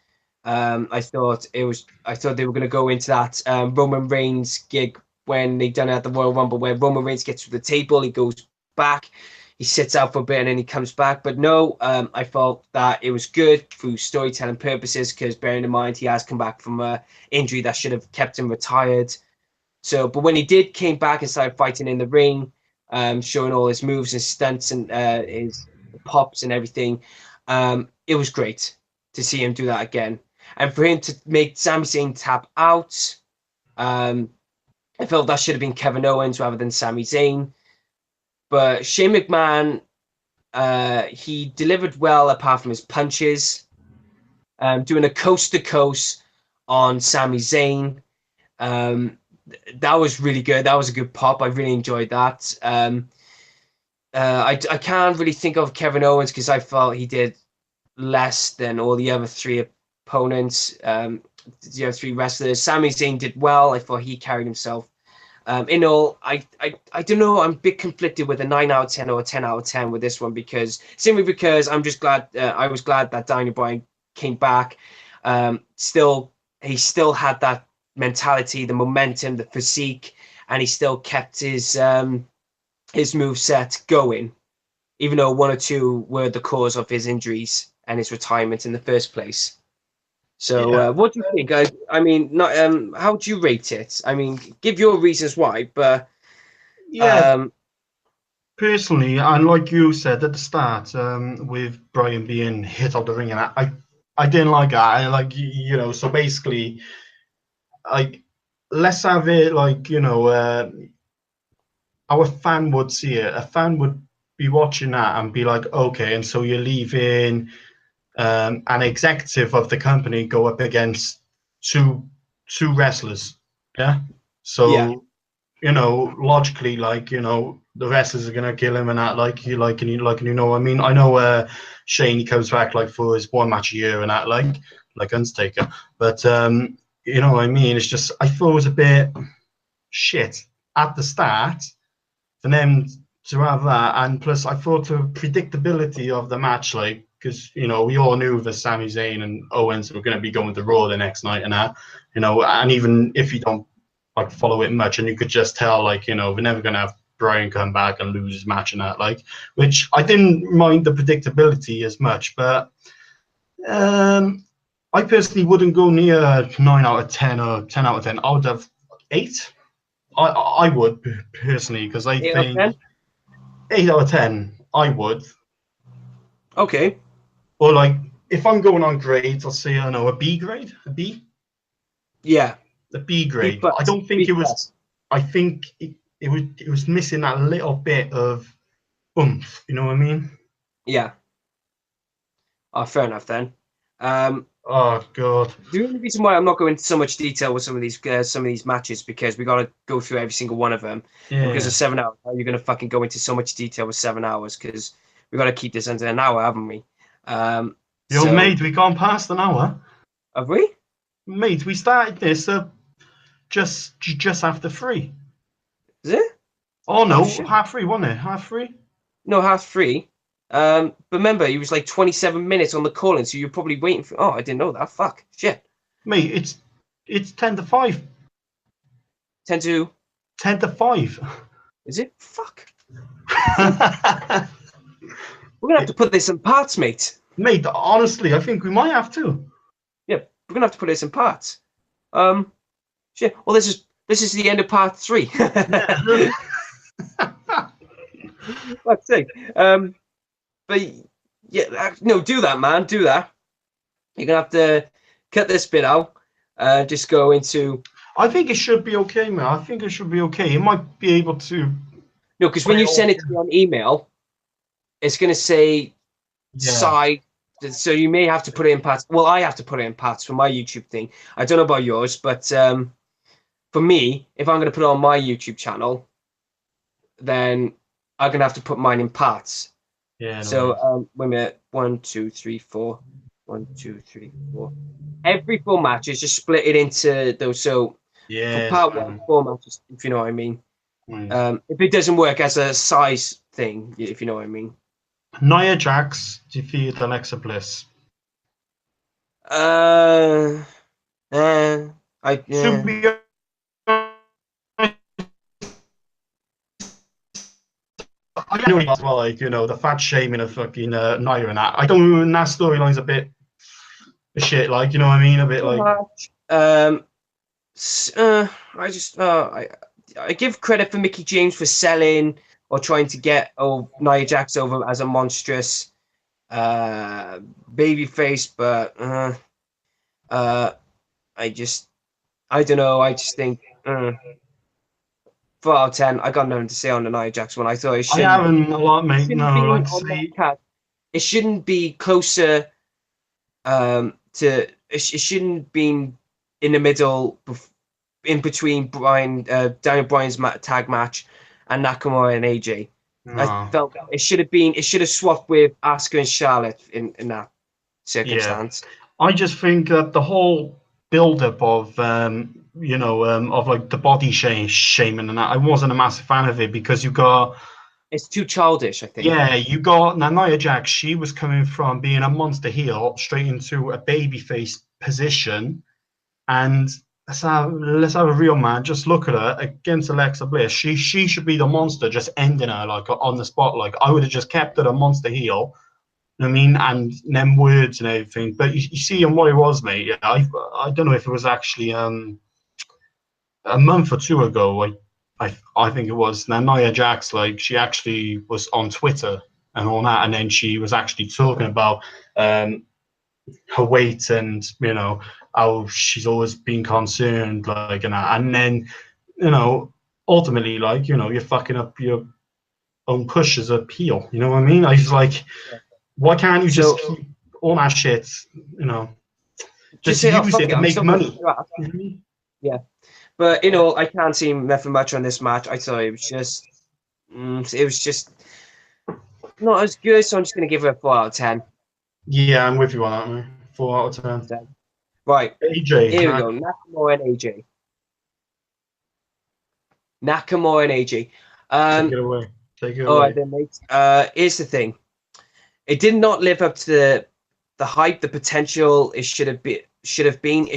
I thought they were going to go into that Roman Reigns gig when they done it at the Royal Rumble, where Roman Reigns gets to the table, he goes back, he sits out for a bit, and then he comes back. But no, I felt that it was good for storytelling purposes because bearing in mind he has come back from an injury that should have kept him retired. So, but when he came back and started fighting in the ring, showing all his moves and stunts and his pops and everything, it was great to see him do that again. And for him to make Sami Zayn tap out, I felt that should have been Kevin Owens rather than Sami Zayn. But Shane McMahon, he delivered well apart from his punches. Doing a coast to coast on Sami Zayn. That was really good. That was a good pop. I really enjoyed that. I can't really think of Kevin Owens because I felt he did less than all the other three opponents, the other three wrestlers. Sami Zayn did well. I thought he carried himself. In all, I don't know. I'm a bit conflicted with a 9 out of 10 or a 10 out of 10 with this one simply because I'm just glad. I was glad that Daniel Bryan came back. He still had that mentality, the momentum, the physique, and he still kept his moveset going, even though 1 or 2 were the cause of his injuries and his retirement in the first place. So, what do you think? I mean, not how do you rate it? I mean, give your reasons why, but personally, and like you said at the start, with Brian being hit out the ring, and I didn't like that. So basically, let's have it our fan would see it. A fan would be watching that and be like, okay, and so you're leaving an executive of the company go up against two wrestlers, so logically, the wrestlers are gonna kill him and that, what I mean. I know Shane, he comes back for his 1 match a year and that, like Undertaker, but you know what I mean. It's just I thought it was a bit shit at the start for them to have that, and plus I thought the predictability of the match, because we all knew that Sami Zayn and Owens were going to be going to Raw the next night and that, and even if you don't follow it much, and you could just tell they're never going to have Bryan come back and lose his match and that, which I didn't mind the predictability as much, but I personally wouldn't go near 9 out of 10 or 10 out of 10. I would have 8. I would personally, because I think 8 out of 10 I would. Okay. Or if I'm going on grades, I'll say a B grade, a B. Yeah. The B grade. I don't think it was. I think it was missing that little bit of oomph. You know what I mean? Yeah. Oh, fair enough then. Oh God. The only reason why I'm not going into so much detail with some of these matches because we got to go through every single one of them. Yeah. Because of 7 hours, you're going to fucking go into so much detail with 7 hours because we got to keep this under an hour, haven't we? Mate, we gone past an hour. Have we? Mate, we started this just after 3. Is it? Oh no, 3:30, wasn't it? 3:30? No, 3:30. But remember, he was 27 minutes on the call in, so you're probably waiting for. Oh, I didn't know that. Fuck. Shit. Mate, it's 10 to 5. 10 to 5. Is it? Fuck. We're gonna have to put this in parts, mate. Mate, honestly, I think we might have to. Yeah, we're gonna have to put this in parts. Shit. Well, this is the end of part 3. Let's see. But yeah, no, do that, man. Do that. You're gonna have to cut this bit out. Just go into. I think it should be okay, man. I think it should be okay. It might be able to. No, because when you send it to me on email, it's going to say Yeah. side. So you may have to put it in parts. Well, I have to put it in parts for my YouTube thing. I don't know about yours, but for me, if I'm going to put it on my YouTube channel, then I'm going to have to put mine in parts. Yeah. So wait a minute. 1, 2, 3, 4. 1, 2, 3, 4. Every 4 matches, just split it into those. So for part 1, 4 matches, if you know what I mean. If it doesn't work as a size thing, if you know what I mean. Nia Jax defeated Alexa Bliss. To be I know as well, like, you know, the fat shaming of fucking Nia and that. I don't. That storyline's a bit shit, like, you know what I mean? A bit like. I give credit for Mickey James for selling or trying to get Nia Jax over as a monstrous babyface, but I don't know. I just think 4 out of 10. I got nothing to say on the Nia Jax one. I thought it shouldn't. I haven't a lot, mate. No, I'd say it shouldn't be closer to. It shouldn't be in the middle, in between Daniel Bryan's tag match and Nakamura and AJ. No. I felt it should have been. It should have swapped with Asuka and Charlotte in that circumstance. Yeah. I just think that the whole build-up of of like the body shaming and that, I wasn't a massive fan of it because you got. It's too childish, I think. Yeah, you got Nia Jax. She was coming from being a monster heel straight into a babyface position, and let's have a real man. Just look at her against Alexa Bliss. She should be the monster, just ending her like on the spot. Like I would have just kept her a monster heel. You know what I mean, and them words and everything. But you see, and what it was, mate. Yeah, I don't know if it was actually a month or 2 ago. I think it was. Now Nia Jax, like she actually was on Twitter and all that, and then she was actually talking about her weight and how she's always been concerned, like, and then ultimately, like, you're fucking up your own push as a heel. You know what I mean? I just like, why can't you just keep all that shit? Just use it to make money. Yeah. But I can't see nothing much on this match. I thought it was just not as good. So I'm just going to give it a 4 out of 10. Yeah, I'm with you on that, man. 4 out of 10. Right. AJ. Here we go. Nakamura and AJ. Take it away. All right, then, mate. Here's the thing. It did not live up to the hype, the potential it should have been. It should have been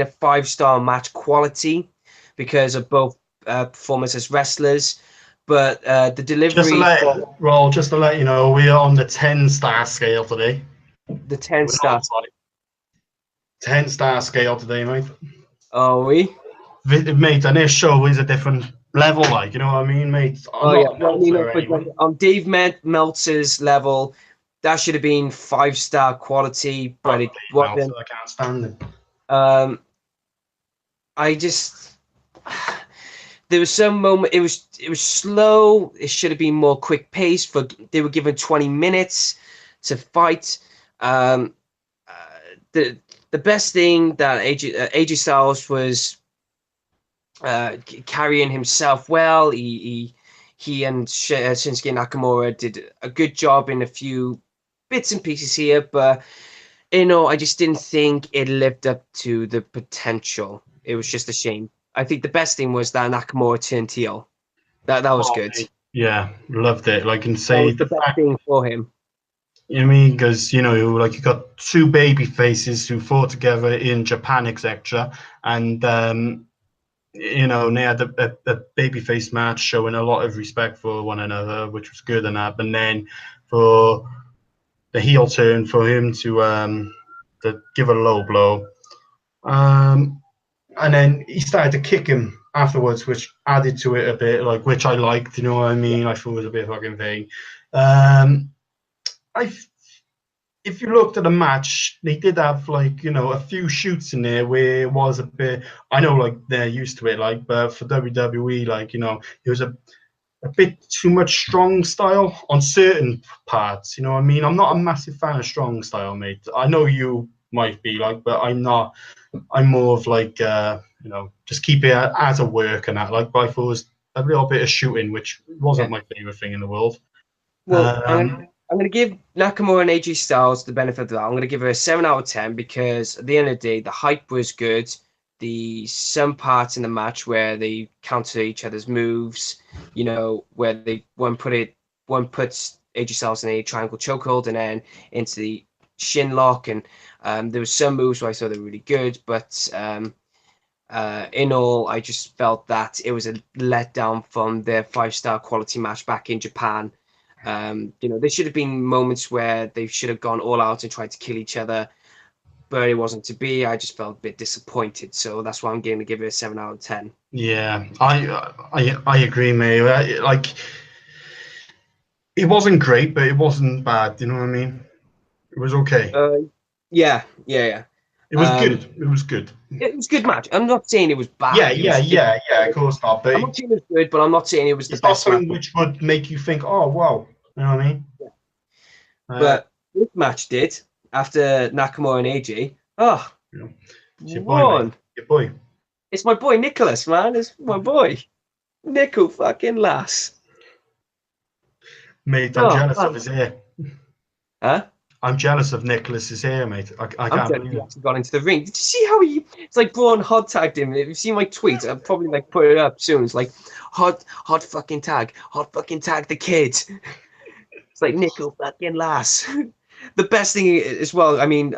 a 5-star match quality because of both performance as wrestlers. But the delivery. Just to let you know, we are on the 10-star scale today. The 10-star. 10-star scale today, mate. Are we? Mate, and this show is a different level, like, you know what I mean, mate? On Dave Meltzer's level, that should have been 5-star quality, but it wasn't. I can't stand it. There was some moment. It was slow. It should have been more quick pace. They were given 20 minutes to fight. The best thing that AJ Styles was carrying himself well. He and Shinsuke Nakamura did a good job in a few bits and pieces here, but I just didn't think it lived up to the potential. It was just a shame. I think the best thing was that Nakamura turned heel. That was good. Yeah, loved it. Like, and say the best thing for him. You know what I mean? Because you got 2 baby faces who fought together in Japan, etc. And they had a babyface match showing a lot of respect for one another, which was good and that. But then for the heel turn, for him to give a low blow, and then he started to kick him afterwards, which added to it a bit, like, which I liked. You know what I mean? I thought it was a bit fucking vague. if you looked at the match, they did have like, you know, a few shoots in there where it was a bit. I know, like they're used to it, like, but for WWE, like, you know, it was a bit too much strong style on certain parts. You know what I mean? I'm not a massive fan of strong style, mate. I know you might be like, but I'm not. I'm more of like, you know, just keep it as a work and that. Like, but I thought it was a little bit of shooting, which wasn't my favorite thing in the world. Well, I'm gonna give Nakamura and AJ Styles the benefit of that. I'm gonna give her a 7 out of 10 because at the end of the day, the hype was good. Some parts in the match where they counter each other's moves, you know, where one puts AJ Styles in a triangle chokehold and then into the shin lock, and there was some moves where I thought they were really good, but in all, I just felt that it was a letdown from their 5-star quality match back in Japan. You know, there should have been moments where they should have gone all out and tried to kill each other, but it wasn't to be. I just felt a bit disappointed, so that's why I'm going to give it a 7 out of 10. Yeah, I agree, mate. Like, it wasn't great, but it wasn't bad. You know what I mean? It was okay. Yeah. It was good. It was good. It was a good match. I'm not saying it was bad. Yeah. Of course not. But I'm not saying it was good, but I'm not saying it was the it's not best something match. which would make you think, oh, wow. You know what I mean? Yeah. But this match did, after Nakamura and AJ. Oh, you know, it's your boy, mate. Your boy. It's my boy Nicholas, man. It's my boy. Nickel fucking Lass. Mate, I'm jealous of his hair. Huh? I'm jealous of Nicholas's hair, mate. I can't believe he actually got into the ring. Did you see how it's like Braun hot tagged him? If you see my tweet, I'll probably like put it up soon. It's like hot fucking tag the kid. It's like Nickel fucking Lass. The best thing as well, I mean,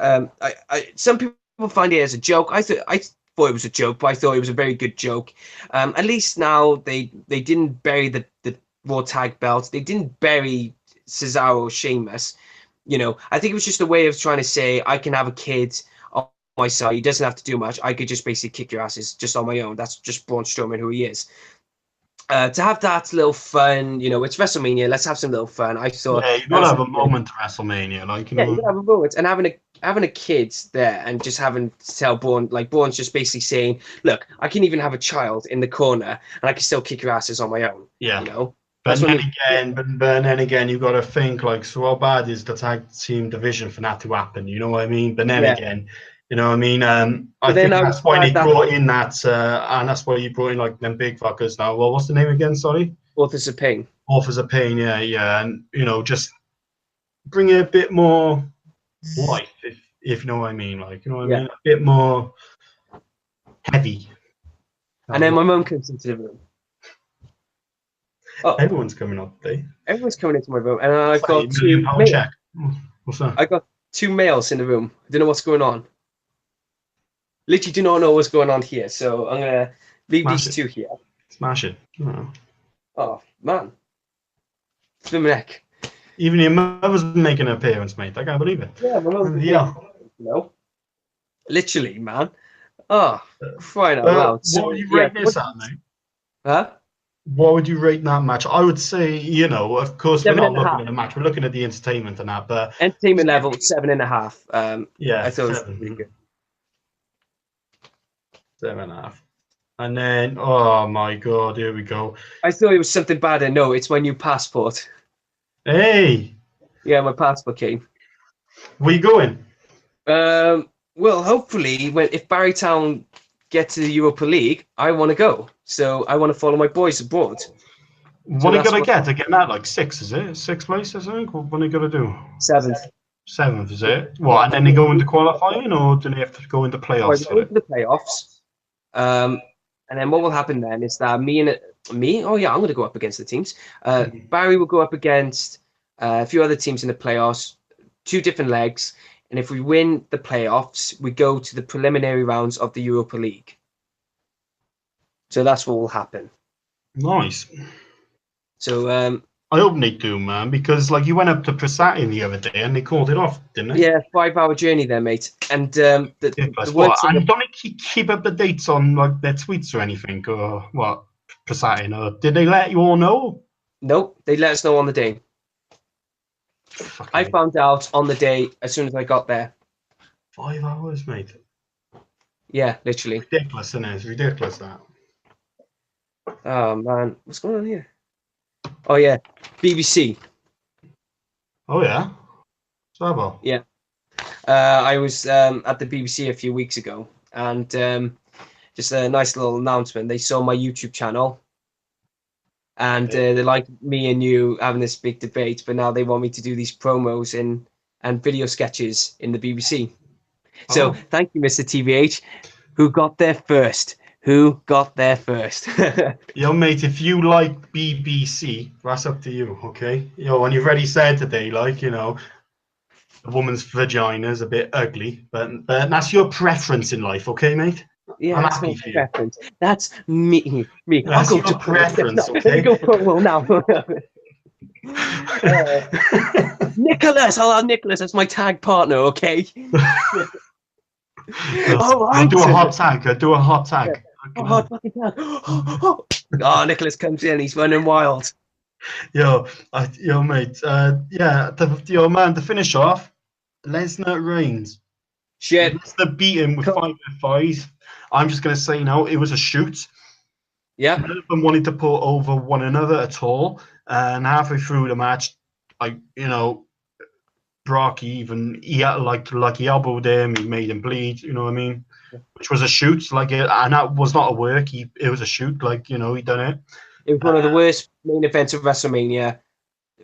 some people find it as a joke. I thought it was a joke, but I thought it was a very good joke. At least now they didn't bury the Raw tag belts. They didn't bury Cesaro or Sheamus. You know, I think it was just a way of trying to say, I can have a kid on my side. He doesn't have to do much. I could just basically kick your asses just on my own. That's just Braun Strowman, who he is. To have that little fun, you know, it's WrestleMania. Let's have some little fun. I thought, yeah, you gotta have a moment at WrestleMania, like, you know. You gotta have a moment, and having a kid there, and just having to tell Braun, like Braun's just basically saying, look, I can even have a child in the corner, and I can still kick your asses on my own. Yeah, you know. But then again, you've got to think, like, so how bad is the tag team division for that to happen? You know what I mean? But then again, you know what I mean? I think that's why they brought in that, and that's why you brought in, like, them big fuckers now. Well, what's the name again? Sorry? Authors of Pain. Authors of Pain, yeah. And, you know, just bring it a bit more life, if you know what I mean. Like, you know what I mean? A bit more heavy. And then my mum comes into the room. Oh, everyone's coming up today. Everyone's coming into my room, and I've got two males. Check. What's that? I got two males in the room. I don't know what's going on. Literally do not know what's going on here, so I'm gonna leave these two here. Smash it. Oh man, it's been my neck. Even your mother's making an appearance, mate. I can't believe it. Yeah, my mother's no. Literally, man. Oh, crying out loud. What would you rate this at, mate? Huh? What would you rate that match? I would say, you know, of course, we're not looking at the match. We're looking at the entertainment and that. But entertainment level, 7.5. Yeah, I thought it was really good. 7.5. And then, oh my God, here we go. I thought it was something bad. And no, it's my new passport. Hey. Yeah, my passport came. Where you going? Well, hopefully, if Barrytown get to the Europa League, I want to go. So I want to follow my boys abroad. What are you going to get? Again, that like 6, is it? 6th place, I think? What are you going to do? 7th. 7th, is it? What, and then they go into qualifying, or do they have to go into playoffs? Go into the playoffs. And then what will happen then is that oh yeah, I'm going to go up against the teams. Barry will go up against a few other teams in the playoffs, 2 different legs. And if we win the playoffs, we go to the preliminary rounds of the Europa League. So that's what will happen. Nice. So I hope they do, man, because like you went up to Prasatin the other day and they called it off, didn't they? Yeah, 5-hour journey there, mate. And and don't they keep up the dates on like their tweets or anything, or what? Prasatin, or did they let you all know? Nope, they let us know on the day. I found out on the day as soon as I got there. 5 hours, mate. Yeah, literally. Ridiculous, isn't it? It's ridiculous, that. Oh man, what's going on here? Oh yeah, BBC. Oh, yeah? Trouble. Yeah, I was at the BBC a few weeks ago, and just a nice little announcement. They saw my YouTube channel, and they like me and you having this big debate, but now they want me to do these promos and video sketches in the BBC. So thank you, Mr. TVH. Who got there first? Who got there first? Yo, mate, if you like BBC, that's up to you, okay? And you've already said today, like, a woman's vagina is a bit ugly, but that's your preference in life, okay, mate? Yeah, I'm that's happy my for you. preference. That's me. That's I'll go your to preference, Let okay? me go promo now. Nicholas, I'll have Nicholas as my tag partner, okay? All right. We'll do a hot tag. Do a hot tag. Oh, hot fucking tag. Oh, Nicholas comes in. He's running wild. Mate. Man, to finish off, Lesnar Reigns. Shit. Lesnar beat him with 5-5. I'm just going to say now, it was a shoot. Yeah. None of them wanted to put over one another at all. And halfway through the match, Brock he had he elbowed him, he made him bleed, you know what I mean? Which was a shoot, and that was not a work. It was a shoot, he done it. It was one of the worst main events of WrestleMania.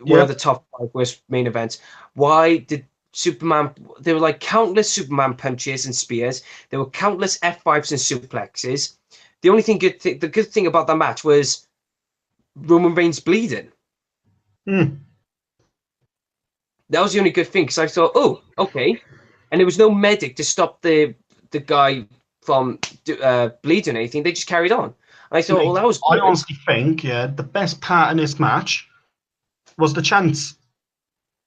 One of the top 5 worst main events. Why did Superman? There were like countless Superman punches and spears. There were countless F5s and suplexes. The only thing the good thing about that match was Roman Reigns bleeding. That was the only good thing, because I thought, oh, okay, and there was no medic to stop the guy from bleeding or anything. They just carried on. I thought, well, that was good. I honestly think, the best part in this match was the chants.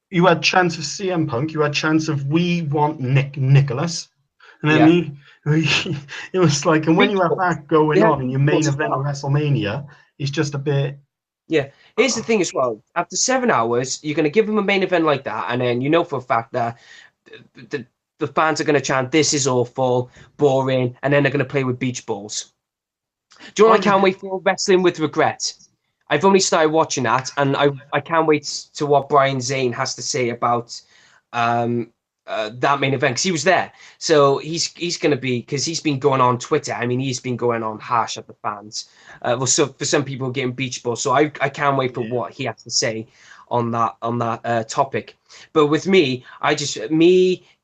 You had chants of CM Punk. You had chants of "We want Nicholas," and then it was like, and when you have that going on in your main event of WrestleMania, it's just a bit. Yeah, here's the thing as well. After 7 hours, you're going to give them a main event like that, and then you know for a fact that the fans are going to chant, "This is awful, boring," and then they're going to play with beach balls. Do you know what I can't wait for? Wrestling with Regret. I've only started watching that, and I can't wait to what Brian Zane has to say about that main event, because he was there. So he's going to be, because he's been going on Twitter. I mean, he's been going on harsh at the fans. So for some people getting beach balls. So I can't wait for what he has to say on that topic. But with me,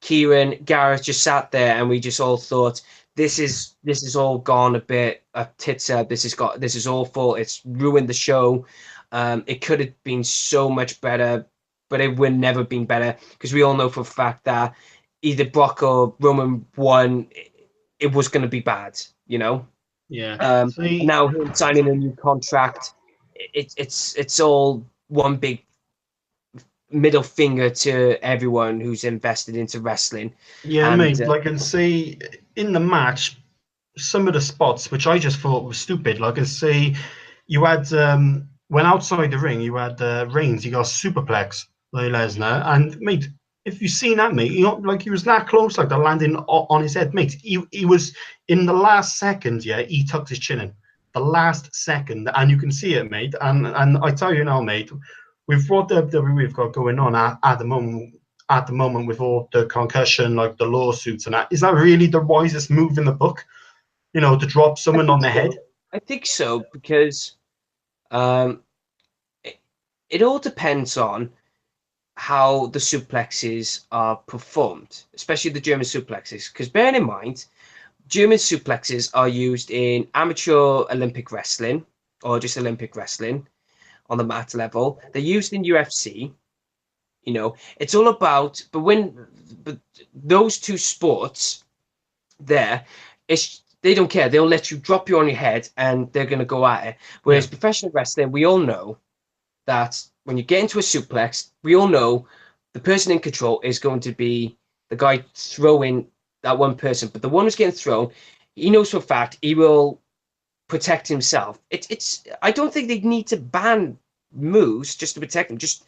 Kieran, Gareth just sat there, and we just all thought, this is all gone a bit tits up. This is awful. It's ruined the show. It could have been so much better, but it would never been better, because we all know for a fact that either Brock or Roman won, it was going to be bad, Yeah. Now him signing a new contract, it's all one big middle finger to everyone who's invested into wrestling. Yeah, mate. And see, in the match, some of the spots which I just thought was stupid. You had when outside the ring, you had Reigns. He got a superplex by Lesnar, and mate, if you've seen that, mate, he was that close, the landing on his head, mate. He was in the last second. Yeah, he tucked his chin in the last second, and you can see it, mate. And I tell you now, mate, with what we've got going on at the moment with all the concussion, the lawsuits and that, is that really the wisest move in the book? To drop someone on the head? I think so, because it all depends on how the suplexes are performed, especially the German suplexes. Because bearing in mind, German suplexes are used in amateur Olympic wrestling, or just Olympic wrestling on the mat level. They're used in UFC. It's all about, but those two sports there, they don't care. They'll let you drop you on your head and they're going to go at it. Whereas professional wrestling, we all know that when you get into a suplex, we all know the person in control is going to be the guy throwing that one person. But the one who's getting thrown, he knows for a fact he will protect himself. I don't think they need to ban moves just to protect him. Just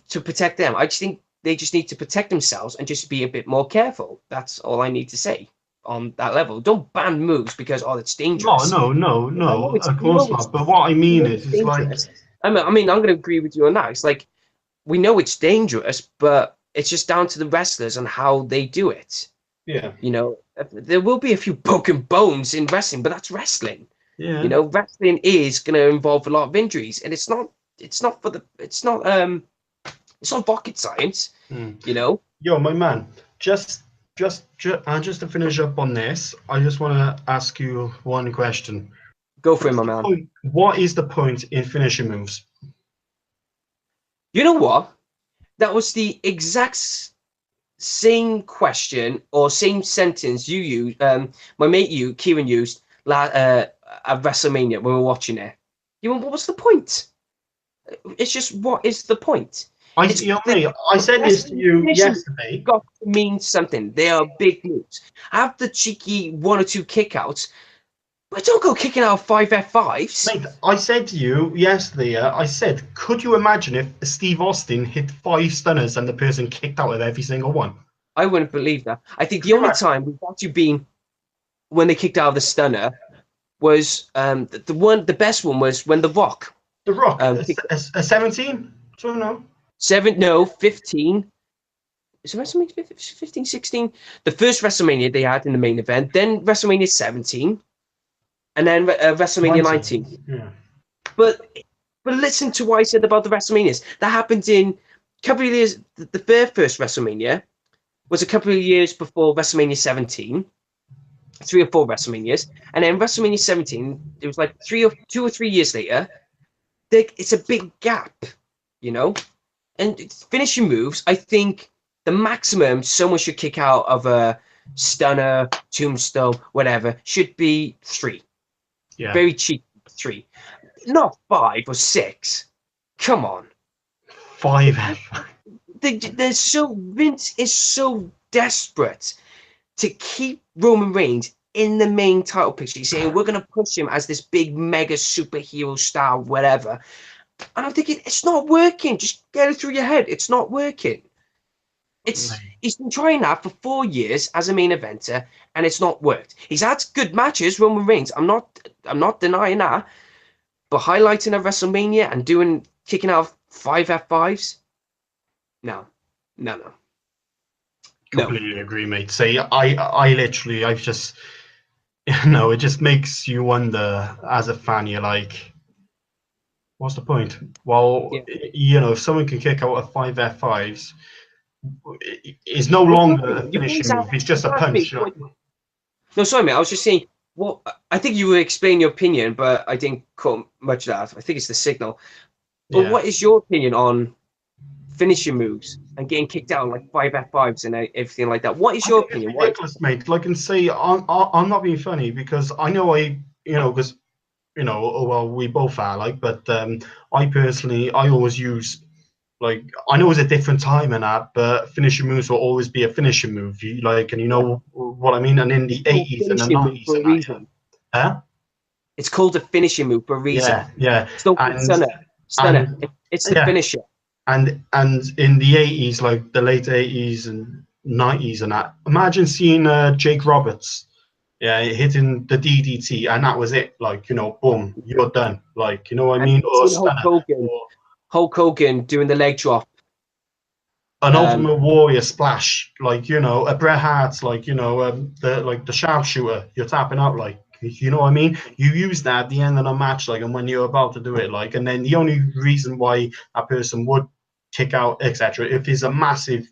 to protect them. I just think they just need to protect themselves and just be a bit more careful. That's all I need to say on that level. Don't ban moves because it's dangerous. No, It's, of course not. But what I mean is like, dangerous. I mean, I'm going to agree with you on that. It's like we know it's dangerous, but it's just down to the wrestlers and how they do it. yeah, You know, there will be a few broken bones in wrestling, but that's wrestling. yeah. You know, wrestling is going to involve a lot of injuries, and it's not rocket science. You know. Yo, my man, just to finish up on this, I just want to ask you one question. Go for it, my man. What is the point in finishing moves? You know what? That was the exact same question or same sentence you used. My mate, Kieran, used at WrestleMania when we were watching it. You went, what was the point? It's just, what is the point? I said this to you yesterday. Got to mean something. They are big moves. Have the cheeky 1 or 2 kickouts, but don't go kicking out 5 F5s. Mate, I said to you yesterday, I said, could you imagine if Steve Austin hit 5 stunners and the person kicked out of every single one? I wouldn't believe that. I think the only time we've actually been when they kicked out of the stunner was the best one was when The Rock. The Rock, a 17? So no. 15. Is it WrestleMania 15, 16? The first WrestleMania they had in the main event, then WrestleMania 17, and then WrestleMania 19. Yeah. But listen to what I said about the WrestleManias. That happened in a couple of years. The very first WrestleMania was a couple of years before WrestleMania 17. 3 or 4 WrestleManias, and then WrestleMania 17. It was like 2 or 3 years later. It's a big gap, you know. And finishing moves, I think the maximum someone should kick out of a stunner, tombstone, whatever, should be 3. Yeah. Very cheap 3. Not 5 or 6. Come on. 5. Vince is so desperate to keep Roman Reigns in the main title picture. He's saying we're going to push him as this big mega superhero star, whatever. And I'm thinking, it's not working. Just get it through your head. It's not working. He's been trying that for 4 years as a main eventer, and it's not worked. He's had good matches, Roman Reigns. I'm not denying that. But highlighting a WrestleMania and kicking out 5 F5s? No. Completely agree, mate. Say, I've just, it just makes you wonder as a fan. You're like, what's the point? Well, if someone can kick out a 5 F5s, it's no longer a finishing move. It's just a punch. No, sorry, mate. I was just saying. Well, I think you were explaining your opinion, but I didn't call much of that. I think it's the signal. But what is your opinion on finishing moves and getting kicked out like 5 F5s and everything like that? What is your opinion? It's ridiculous, mate. Like, and say, I'm not being funny because I know well, we both are like, but I personally, I always use, like, I know it's a different time and that, but finishing moves will always be a finishing move. And you know what I mean? And in the 80s and the 90s. It's called a finishing move for a reason. Yeah. It's not stunner. It's the finisher. And in the 80s, like the late 80s and 90s and that, imagine seeing Jake Roberts, hitting the DDT, and that was it. Like, boom, you're done. Like, you know what I mean? Or Hulk Hogan doing the leg drop. An Ultimate Warrior splash, like, a Bret Hart's, like, the sharpshooter, you're tapping out, like, you know what I mean? You use that at the end of the match, like, and when you're about to do it, like, and then the only reason why a person would kick out, etc., if it's a massive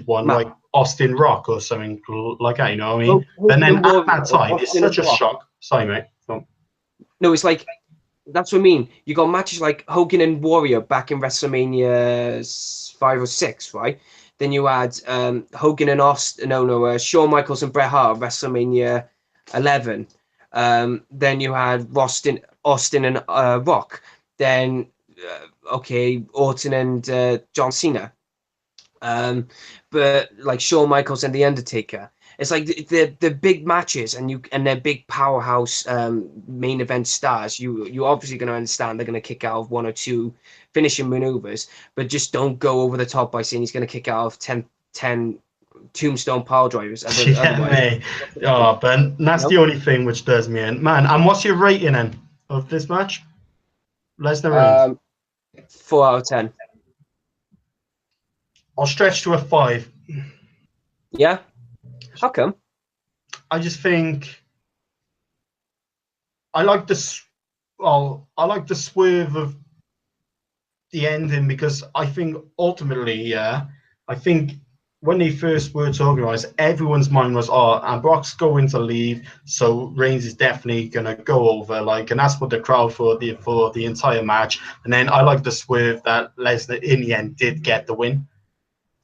one, like Austin Rock or something like that, you know what I mean? And then at that time, it's such a shock. Sorry, mate. No, it's like, that's what I mean. You got matches like Hogan and Warrior back in WrestleMania 5 or 6, right? Then you had Hogan and Shawn Michaels and Bret Hart at WrestleMania 11. Then you had Austin and Rock. Then Orton and John Cena. But like Shawn Michaels and The Undertaker. It's like the big matches and they're big powerhouse main event stars. You obviously going to understand they're going to kick out of 1 or 2 finishing maneuvers, but just don't go over the top by saying he's going to kick out of 10 tombstone pile drivers. Yeah, mate. Oh, but that's the only thing which does me in. Man, and what's your rating then of this match? Lesnar Reigns. 4 out of 10. I'll stretch to a 5. Yeah? How come? I just think I like this. Well, I like the swerve of the ending because I think ultimately, I think when they first were talking about it, everyone's mind was, oh, and Brock's going to leave, so Reigns is definitely gonna go over, and that's what the crowd for the entire match. And then I like the swerve that Lesnar in the end did get the win.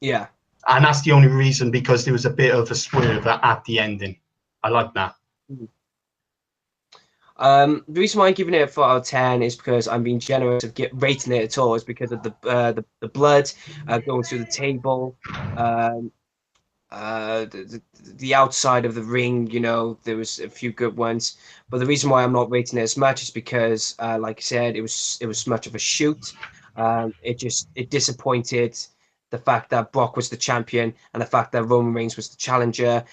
Yeah. And that's the only reason, because there was a bit of a swerve at the ending. I like that. The reason why I'm giving it a 4 out of 10 is because I'm being generous of rating it at all is because of the blood going through the table, the outside of the ring. There was a few good ones, but the reason why I'm not rating it as much is because, like I said, it was much of a shoot. It disappointed. The fact that Brock was the champion and the fact that Roman Reigns was the challenger,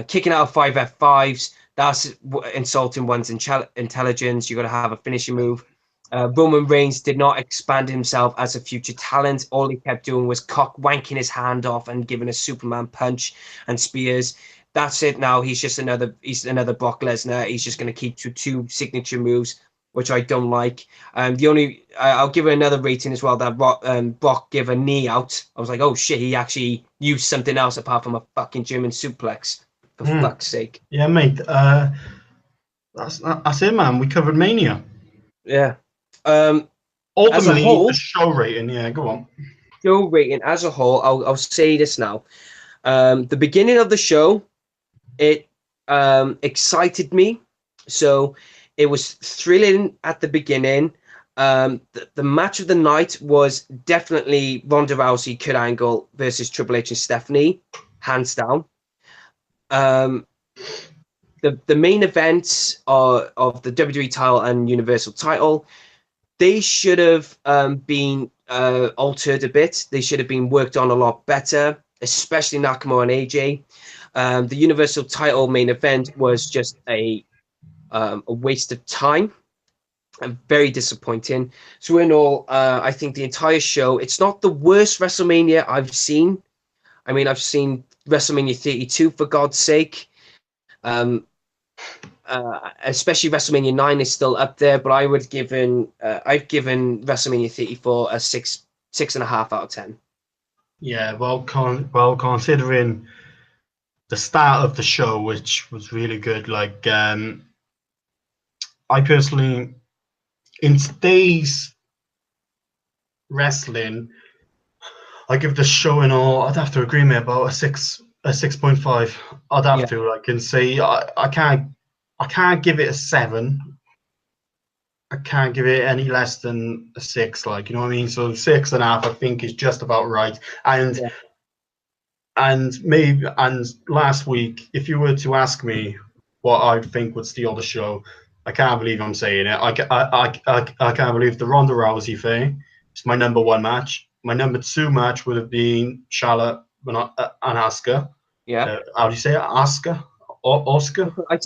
kicking out of 5 F5s. That's insulting one's intelligence. You got to have a finishing move. Roman Reigns did not expand himself as a future talent. All he kept doing was wanking his hand off and giving a Superman punch and spears. That's it. Now he's another Brock Lesnar. He's just going to keep to 2 signature moves, which I don't like. I'll give it another rating as well. That Brock gave a knee out. I was like, oh shit, he actually used something else apart from a fucking German suplex. For fuck's sake. Yeah, mate. That's it, man. We covered Mania. Yeah. Ultimately, as a whole, the show rating. Yeah, go on. Show rating as a whole. I'll say this now. The beginning of the show, it excited me. So it was thrilling at the beginning. The match of the night was definitely Ronda Rousey, Kurt Angle versus Triple H and Stephanie, hands down. The main events of the WWE title and Universal title, they should have been altered a bit. They should have been worked on a lot better, especially Nakamura and AJ. The Universal title main event was just a waste of time and very disappointing. So in all, I think the entire show, it's not the worst WrestleMania I've seen. I mean, I've seen WrestleMania 32, for God's sake. Especially WrestleMania 9 is still up there, but I've given WrestleMania 34 a 6.5 out of 10. Yeah, well, considering the start of the show, which was really good, I personally, in today's wrestling, I give the show in all, I'd have to agree, mate, about a 6.5. I'd have to, and say I can't give it a 7. I can't give it any less than a 6, you know what I mean? So 6.5, I think, is just about right. And last week, if you were to ask me what I think would steal the show, I can't believe I'm saying it. I can't believe the Ronda Rousey thing. It's my number 1 match. My number 2 match would have been Charlotte and Asuka. Yeah. How do you say it? Asuka? Oscar? I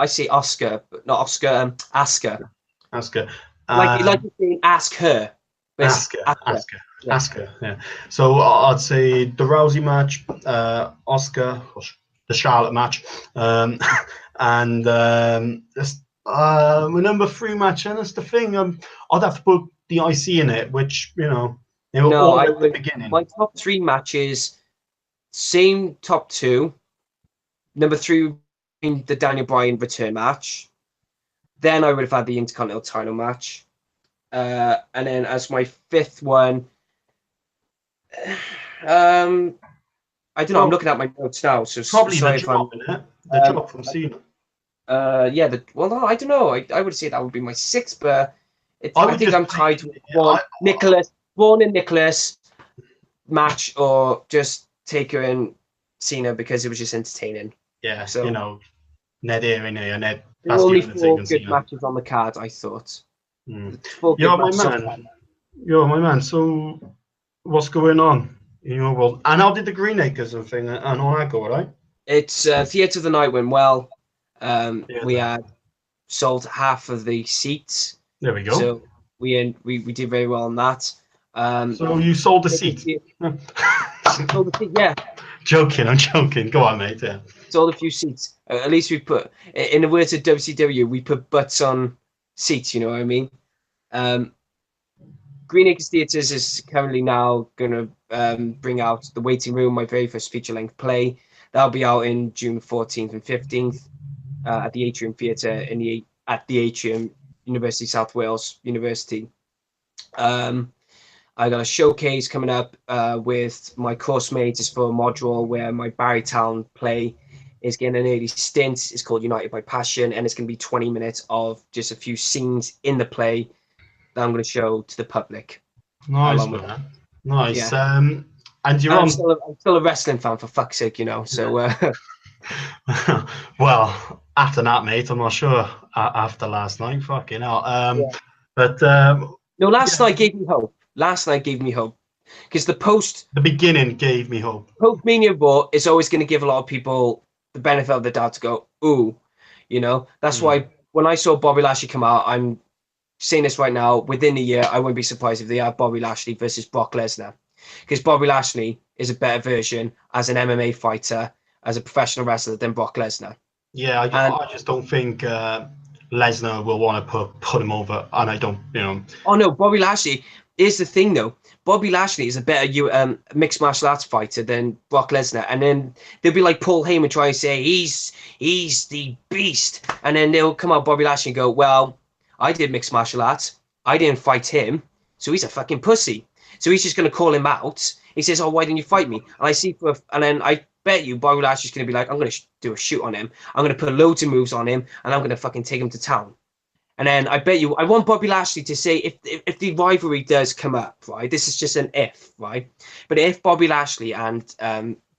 say Oscar, but not Oscar. Asuka. Asuka. Like you saying ask her. Asuka. Yeah. So I'd say the Rousey match, Oscar, the Charlotte match, and my number 3 match, and that's the thing. I'd have to put the IC in it, which they were all at the beginning. My top 3 matches, same top 2. Number 3 being the Daniel Bryan return match. Then I would have had the Intercontinental title match. And then as my 5th one, I don't know. I'm looking at my notes now. So probably the drop, the drop from Cena. No, I don't know. I would say that would be my 6th, but I think I'm tied with Braun and Nicholas match, or just Taker and Cena, because it was just entertaining. Yeah, So you know, Ned here in here, Ned. there were That's the only Undertaker 4 and good Cena. matches on the card, I thought. Mm. 4 good You're my matches on the man. card. You're my man. So, what's going on in your world? And how did the Green Acres and thing and all that go, right? It's Theatre of the Night went well. Yeah, We had sold half of the seats, there we go. so we did very well on that. So you sold the seat. Sold the seat, yeah. Joking, I'm joking. Go on, mate. Yeah. Sold a few seats. At least we put, in the words of WCW, we put butts on seats. You know what I mean? Green Acres Theatres is currently now going to bring out The Waiting Room, my very first feature-length play. That'll be out in June 14th and 15th at the Atrium Theatre at the Atrium, University of South Wales University. I got a showcase coming up with my course mates. It's for a module where my Barrytown play is getting an early stint. It's called United by Passion, and it's going to be 20 minutes of just a few scenes in the play that I'm going to show to the public. Nice, man. Nice. Yeah. And you're I'm still a wrestling fan, for fuck's sake, you know. So, well, after that, mate, I'm not sure. After last night, fucking hell. Yeah. But no, last night gave me hope. Last night gave me hope because the beginning gave me hope. Hope Mania Raw is always going to give a lot of people the benefit of the doubt to go, ooh, you know. That's why when I saw Bobby Lashley come out, I'm saying this right now. Within a year, I wouldn't be surprised if they have Bobby Lashley versus Brock Lesnar, because Bobby Lashley is a better version as an MMA fighter, as a professional wrestler than Brock Lesnar. Yeah, I just don't think Lesnar will want to put him over, and I don't, you know. Oh no, Bobby Lashley. Here's the thing, though. Bobby Lashley is a better mixed martial arts fighter than Brock Lesnar, and then they'll be like Paul Heyman trying to say he's the beast, and then they'll come out Bobby Lashley and go, well, I did mixed martial arts, I didn't fight him, so he's a fucking pussy. So he's just going to call him out. He says, oh, why didn't you fight me? And then I bet you Bobby Lashley's going to be like, I'm going to do a shoot on him. I'm going to put loads of moves on him, and I'm going to fucking take him to town. And then I bet you, I want Bobby Lashley to say, if the rivalry does come up, right, this is just an if, right? But if Bobby Lashley and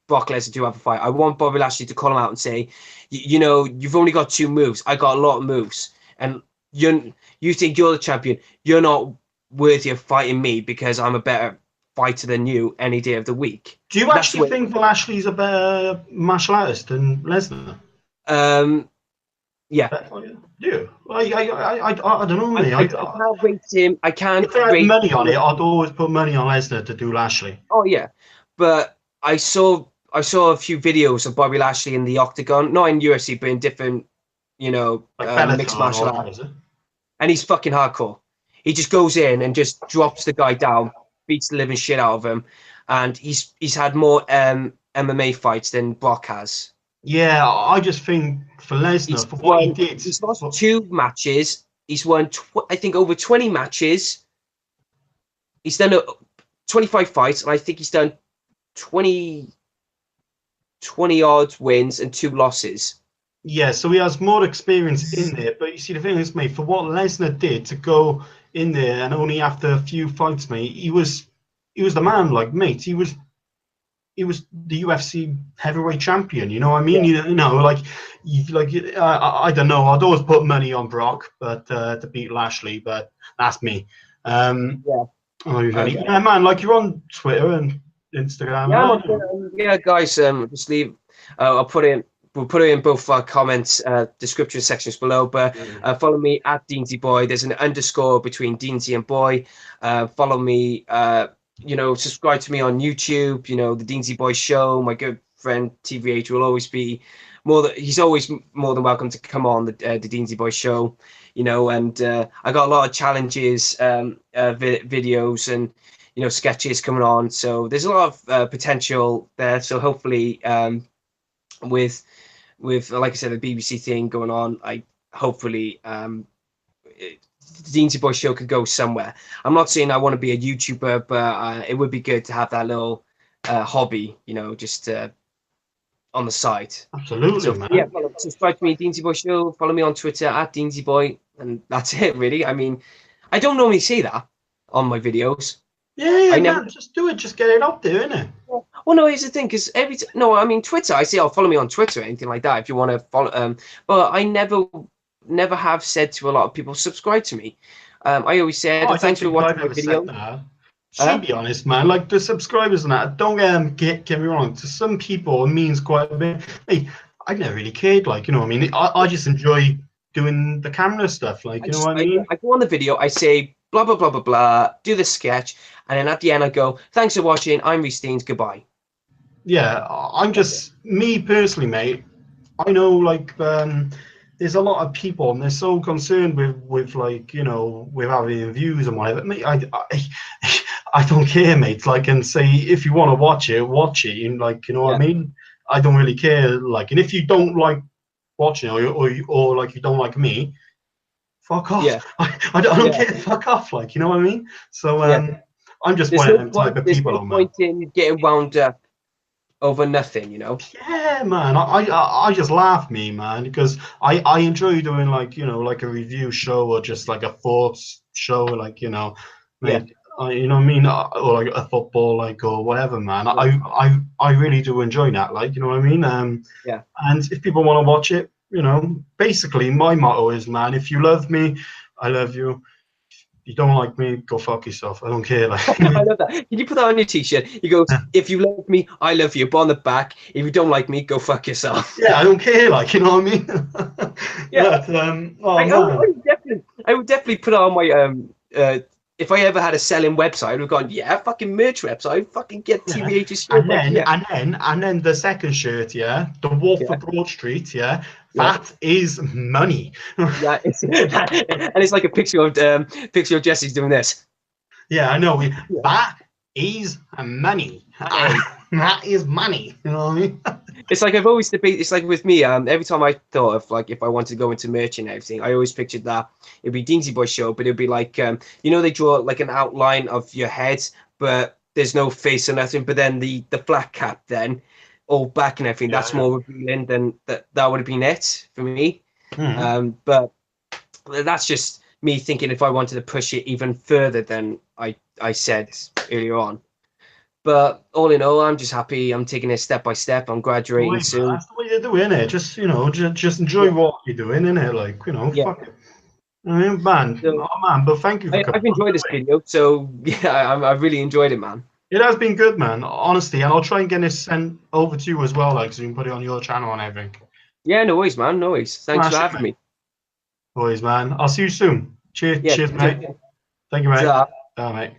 Brock Lesnar do have a fight, I want Bobby Lashley to call him out and say, you know, you've only got 2 moves. I got a lot of moves. And you think you're the champion. You're not worthy of fighting me because I'm a better fighter than you any day of the week. Do you actually think Lashley's a better martial artist than Lesnar? Yeah. Do you? I don't know, mate. I can't rate him. I can't if I rate had money on it, I'd always put money on Lesnar to do Lashley. Oh yeah, but I saw a few videos of Bobby Lashley in the octagon, not in UFC, but in different, you know, like mixed martial arts, and he's fucking hardcore. He just goes in and just drops the guy down, beats the living shit out of him, and he's had more MMA fights than Brock has. Yeah, I just think for Lesnar, for what he did, he's lost 2 matches. He's won, I think, over 20 matches. He's done 25 fights, and I think he's done 20 odd wins and 2 losses. Yeah, so he has more experience in there. But you see, the thing is, mate, for what Lesnar did to go in there and only after a few fights, mate, he was the man, like, mate. He was the UFC heavyweight champion. You know what I mean? Yeah. You know, I don't know. I'd always put money on Brock, but to beat Lashley. But that's me. Yeah. Yeah, man. Like, you're on Twitter and Instagram. Yeah, I'm on Twitter. Yeah, guys. Just leave. We'll put it in both our comments, description sections below. But follow me at Deansy Boy. There's an underscore between Deansy and Boy. Follow me. You know, subscribe to me on YouTube. You know, the Deansy Boy Show. My good friend TVH will always be he's always more than welcome to come on the Deansy Boy Show. You know, and I got a lot of challenges, videos, and you know, sketches coming on. So there's a lot of potential there. So hopefully, with like I said, the BBC thing going on, hopefully the Deansy Boy Show could go somewhere. I'm not saying I want to be a YouTuber, but it would be good to have that little hobby, you know, just on the side. Absolutely, so, man. Yeah, subscribe to me, Deansy Boy Show. Follow me on Twitter at Deansy Boy, and that's it, really. I mean, I don't normally say that on my videos. Yeah, man, just do it. Just get it up there, innit? Well, no, here's the thing, because no, I mean Twitter. I say, "Oh, follow me on Twitter," or anything like that. If you want to follow, but I never have said to a lot of people, subscribe to me. I always said, Oh, I don't thanks for think watching I've my ever video. said that. To be honest, man, like the subscribers and that, don't get me wrong. To some people, it means quite a bit. Hey, I never really cared, like, you know what I mean? I just enjoy doing the camera stuff, like, you know what I mean? I go on the video, I say blah blah blah blah blah, do the sketch, and then at the end I go, thanks for watching. I'm Reece Deans. Goodbye. Yeah, I'm just, me personally, mate, I know, like, there's a lot of people and they're so concerned with like, you know, with having views and whatever. Mate, I don't care, mate. Like, and say if you want to watch it. And like, you know what I mean? I don't really care. Like, and if you don't like watching or like you don't like me, fuck off. Yeah. I don't care. Fuck off. Like, you know what I mean? So I'm just There's one of no them point. type of There's people, no man. point in getting wound up over nothing, you know. Yeah, man. I just laugh, me, man, because I enjoy doing, like, you know, like a review show or just like a thoughts show, like, you know, mate, you know what I mean, or like a football, like, or whatever, man. I really do enjoy that, like, you know what I mean. Yeah. And if people want to watch it, you know, basically my motto is, man, if you love me, I love you. You don't like me, go fuck yourself. I don't care. Like, I love that. Can you put that on your t-shirt? You go, if you love me, I love you. But on the back, if you don't like me, go fuck yourself. yeah, I don't care. Like, you know what I mean? Yeah. But, oh man. I would definitely put on my if I ever had a selling website, I would have gone, yeah, fucking merch website, fucking get TVH's shirt. And then the second shirt, yeah, the Wolf for Broad Street, yeah, that is money. Yeah, and it's like a picture of Jesse's doing this. Yeah, I know. That is money. That is money. You know what I mean? It's like I've always debated. It's like with me. Every time I thought of like if I wanted to go into merch and everything, I always pictured that it'd be Deansy Boy show, but it'd be like you know, they draw like an outline of your head, but there's no face or nothing. But then the flat cap, then all back and everything. That's more revealing than that. That would have been it for me. But that's just me thinking if I wanted to push it even further than I said earlier on. But all in all, I'm just happy. I'm taking it step by step. I'm graduating soon. That's the way to do it, innit? Just, you know, just enjoy what you're doing, innit? Like, you know, fuck it. I mean, man, So, man, but thank you for coming. I've enjoyed this video, so yeah, I've really enjoyed it, man. It has been good, man, honestly, and I'll try and get this sent over to you as well, like, so you can put it on your channel and everything. Yeah, no worries, man. No worries. Thanks for having me. No worries, man. I'll see you soon. Cheers, mate. Thank you, mate. Bye, mate.